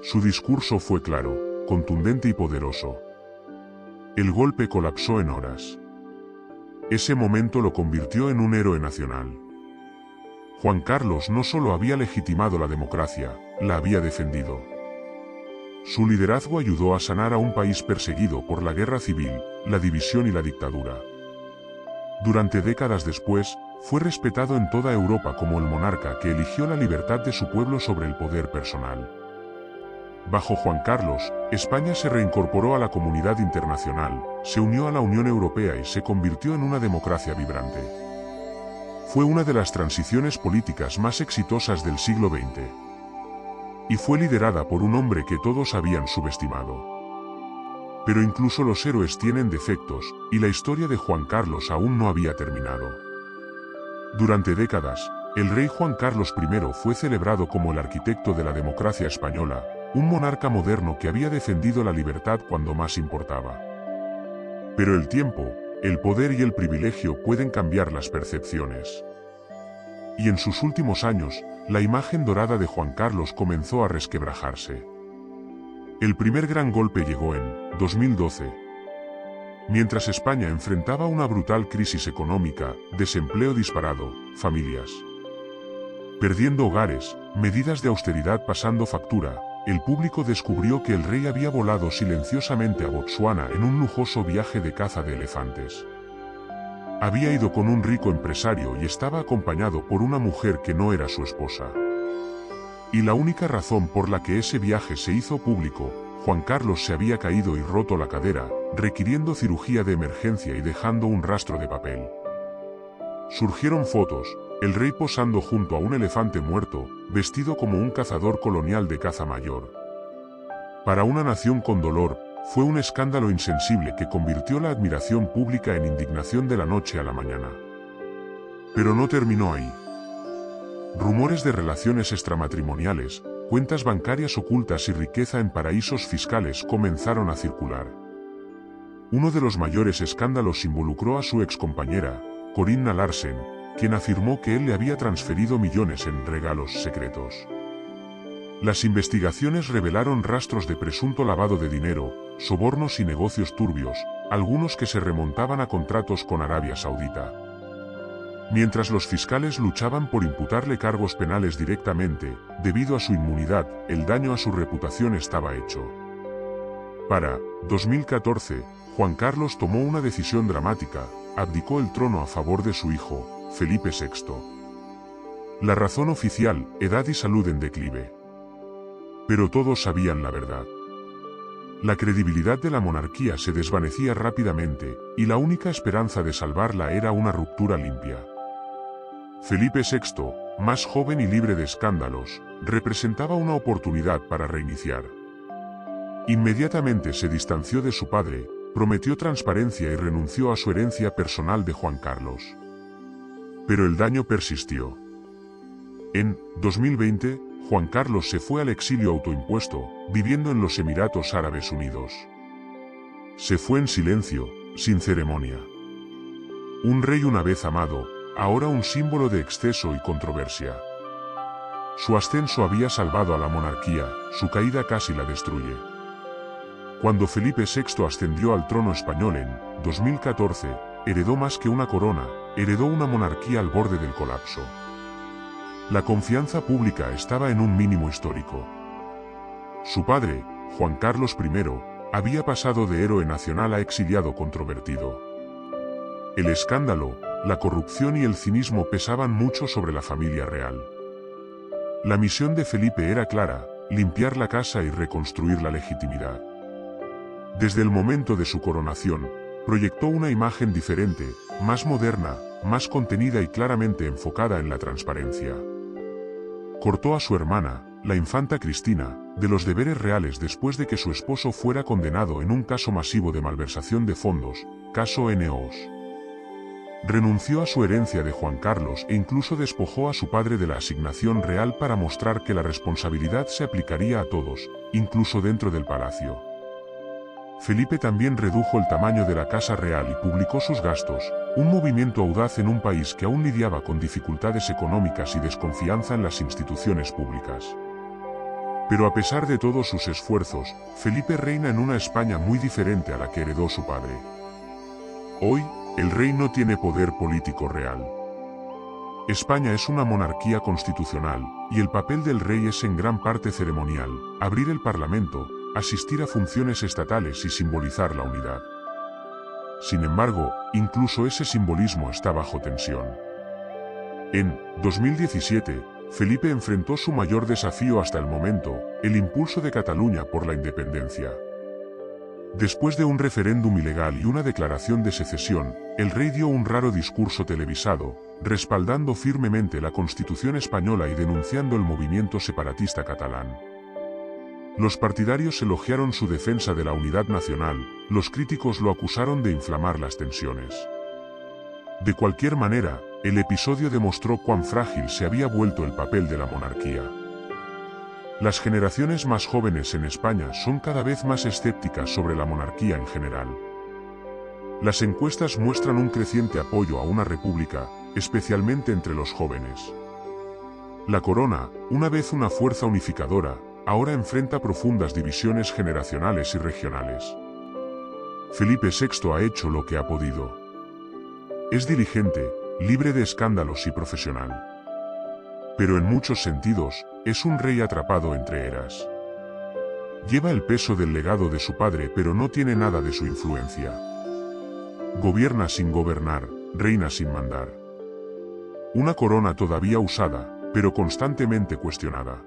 Su discurso fue claro, contundente y poderoso. El golpe colapsó en horas. Ese momento lo convirtió en un héroe nacional. Juan Carlos no solo había legitimado la democracia, la había defendido. Su liderazgo ayudó a sanar a un país perseguido por la guerra civil, la división y la dictadura. Durante décadas después, fue respetado en toda Europa como el monarca que eligió la libertad de su pueblo sobre el poder personal. Bajo Juan Carlos, España se reincorporó a la comunidad internacional, se unió a la Unión Europea y se convirtió en una democracia vibrante. Fue una de las transiciones políticas más exitosas del siglo XX. Y fue liderada por un hombre que todos habían subestimado. Pero incluso los héroes tienen defectos, y la historia de Juan Carlos aún no había terminado. Durante décadas, el rey Juan Carlos I fue celebrado como el arquitecto de la democracia española, un monarca moderno que había defendido la libertad cuando más importaba. Pero el tiempo, El poder y el privilegio pueden cambiar las percepciones. Y en sus últimos años, la imagen dorada de Juan Carlos comenzó a resquebrajarse. El primer gran golpe llegó en 2012. Mientras España enfrentaba una brutal crisis económica, desempleo disparado, familias perdiendo hogares, medidas de austeridad pasando factura, el público descubrió que el rey había volado silenciosamente a Botsuana en un lujoso viaje de caza de elefantes. Había ido con un rico empresario y estaba acompañado por una mujer que no era su esposa. Y la única razón por la que ese viaje se hizo público, Juan Carlos se había caído y roto la cadera, requiriendo cirugía de emergencia y dejando un rastro de papel. Surgieron fotos, el rey posando junto a un elefante muerto, vestido como un cazador colonial de caza mayor. Para una nación con dolor, fue un escándalo insensible que convirtió la admiración pública en indignación de la noche a la mañana. Pero no terminó ahí. Rumores de relaciones extramatrimoniales, cuentas bancarias ocultas y riqueza en paraísos fiscales comenzaron a circular. Uno de los mayores escándalos involucró a su excompañera, Corinna Larsen, quien afirmó que él le había transferido millones en regalos secretos. Las investigaciones revelaron rastros de presunto lavado de dinero, sobornos y negocios turbios, algunos que se remontaban a contratos con Arabia Saudita. Mientras los fiscales luchaban por imputarle cargos penales directamente, debido a su inmunidad, el daño a su reputación estaba hecho. Para 2014, Juan Carlos tomó una decisión dramática, abdicó el trono a favor de su hijo, Felipe VI. La razón oficial, edad y salud en declive. Pero todos sabían la verdad. La credibilidad de la monarquía se desvanecía rápidamente, y la única esperanza de salvarla era una ruptura limpia. Felipe VI, más joven y libre de escándalos, representaba una oportunidad para reiniciar. Inmediatamente se distanció de su padre, prometió transparencia y renunció a su herencia personal de Juan Carlos. Pero el daño persistió. En 2020, Juan Carlos se fue al exilio autoimpuesto, viviendo en los Emiratos Árabes Unidos. Se fue en silencio, sin ceremonia. Un rey una vez amado, ahora un símbolo de exceso y controversia. Su ascenso había salvado a la monarquía, su caída casi la destruye. Cuando Felipe VI ascendió al trono español en 2014, heredó más que una corona, heredó una monarquía al borde del colapso. La confianza pública estaba en un mínimo histórico. Su padre, Juan Carlos I, había pasado de héroe nacional a exiliado controvertido. El escándalo, la corrupción y el cinismo pesaban mucho sobre la familia real. La misión de Felipe era clara, limpiar la casa y reconstruir la legitimidad. Desde el momento de su coronación, proyectó una imagen diferente, más moderna, más contenida y claramente enfocada en la transparencia. Cortó a su hermana, la infanta Cristina, de los deberes reales después de que su esposo fuera condenado en un caso masivo de malversación de fondos, caso Eneos. Renunció a su herencia de Juan Carlos e incluso despojó a su padre de la asignación real para mostrar que la responsabilidad se aplicaría a todos, incluso dentro del palacio. Felipe también redujo el tamaño de la Casa Real y publicó sus gastos, un movimiento audaz en un país que aún lidiaba con dificultades económicas y desconfianza en las instituciones públicas. Pero a pesar de todos sus esfuerzos, Felipe reina en una España muy diferente a la que heredó su padre. Hoy, el rey no tiene poder político real. España es una monarquía constitucional, y el papel del rey es en gran parte ceremonial, abrir el Parlamento, asistir a funciones estatales y simbolizar la unidad. Sin embargo, incluso ese simbolismo está bajo tensión. En 2017, Felipe enfrentó su mayor desafío hasta el momento, el impulso de Cataluña por la independencia. Después de un referéndum ilegal y una declaración de secesión, el rey dio un raro discurso televisado, respaldando firmemente la Constitución española y denunciando el movimiento separatista catalán. Los partidarios elogiaron su defensa de la unidad nacional, los críticos lo acusaron de inflamar las tensiones. De cualquier manera, el episodio demostró cuán frágil se había vuelto el papel de la monarquía. Las generaciones más jóvenes en España son cada vez más escépticas sobre la monarquía en general. Las encuestas muestran un creciente apoyo a una república, especialmente entre los jóvenes. La corona, una vez una fuerza unificadora, ahora enfrenta profundas divisiones generacionales y regionales. Felipe VI ha hecho lo que ha podido. Es diligente, libre de escándalos y profesional. Pero en muchos sentidos, es un rey atrapado entre eras. Lleva el peso del legado de su padre pero no tiene nada de su influencia. Gobierna sin gobernar, reina sin mandar. Una corona todavía usada, pero constantemente cuestionada.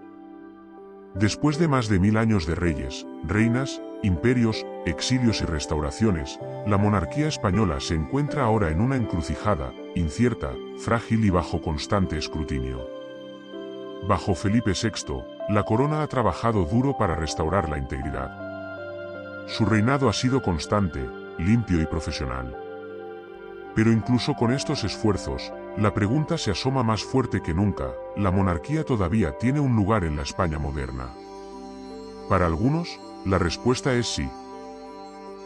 Después de más de 1000 años de reyes, reinas, imperios, exilios y restauraciones, la monarquía española se encuentra ahora en una encrucijada, incierta, frágil y bajo constante escrutinio. Bajo Felipe VI, la corona ha trabajado duro para restaurar la integridad. Su reinado ha sido constante, limpio y profesional. Pero incluso con estos esfuerzos, la pregunta se asoma más fuerte que nunca: ¿la monarquía todavía tiene un lugar en la España moderna? Para algunos, la respuesta es sí.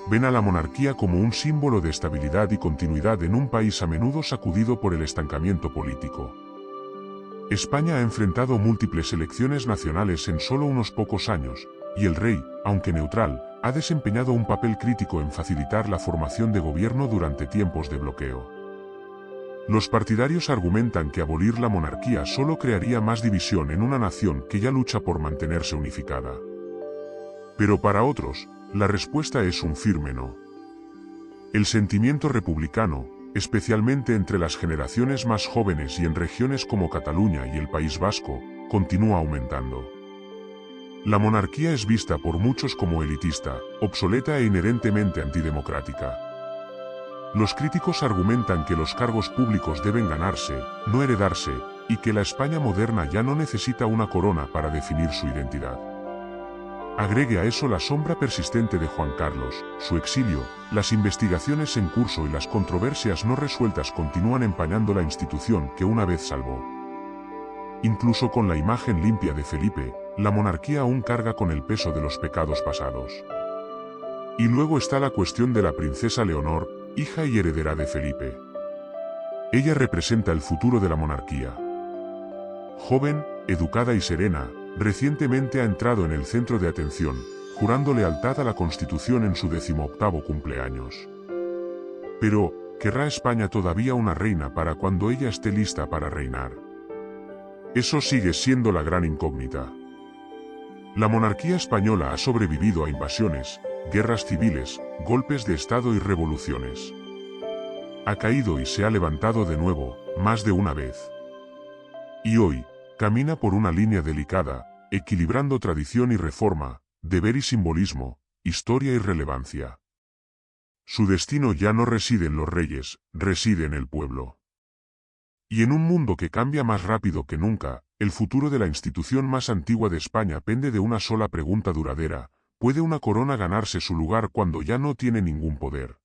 Ven a la monarquía como un símbolo de estabilidad y continuidad en un país a menudo sacudido por el estancamiento político. España ha enfrentado múltiples elecciones nacionales en solo unos pocos años, y el rey, aunque neutral, ha desempeñado un papel crítico en facilitar la formación de gobierno durante tiempos de bloqueo. Los partidarios argumentan que abolir la monarquía solo crearía más división en una nación que ya lucha por mantenerse unificada. Pero para otros, la respuesta es un firme no. El sentimiento republicano, especialmente entre las generaciones más jóvenes y en regiones como Cataluña y el País Vasco, continúa aumentando. La monarquía es vista por muchos como elitista, obsoleta e inherentemente antidemocrática. Los críticos argumentan que los cargos públicos deben ganarse, no heredarse, y que la España moderna ya no necesita una corona para definir su identidad. Agregue a eso la sombra persistente de Juan Carlos, su exilio, las investigaciones en curso y las controversias no resueltas continúan empañando la institución que una vez salvó. Incluso con la imagen limpia de Felipe, la monarquía aún carga con el peso de los pecados pasados. Y luego está la cuestión de la princesa Leonor, hija y heredera de Felipe. Ella representa el futuro de la monarquía. Joven, educada y serena, recientemente ha entrado en el centro de atención, jurando lealtad a la Constitución en su 18º cumpleaños. Pero, ¿querrá España todavía una reina para cuando ella esté lista para reinar? Eso sigue siendo la gran incógnita. La monarquía española ha sobrevivido a invasiones, guerras civiles, golpes de Estado y revoluciones. Ha caído y se ha levantado de nuevo, más de una vez. Y hoy, camina por una línea delicada, equilibrando tradición y reforma, deber y simbolismo, historia y relevancia. Su destino ya no reside en los reyes, reside en el pueblo. Y en un mundo que cambia más rápido que nunca, el futuro de la institución más antigua de España pende de una sola pregunta duradera: ¿puede una corona ganarse su lugar cuando ya no tiene ningún poder?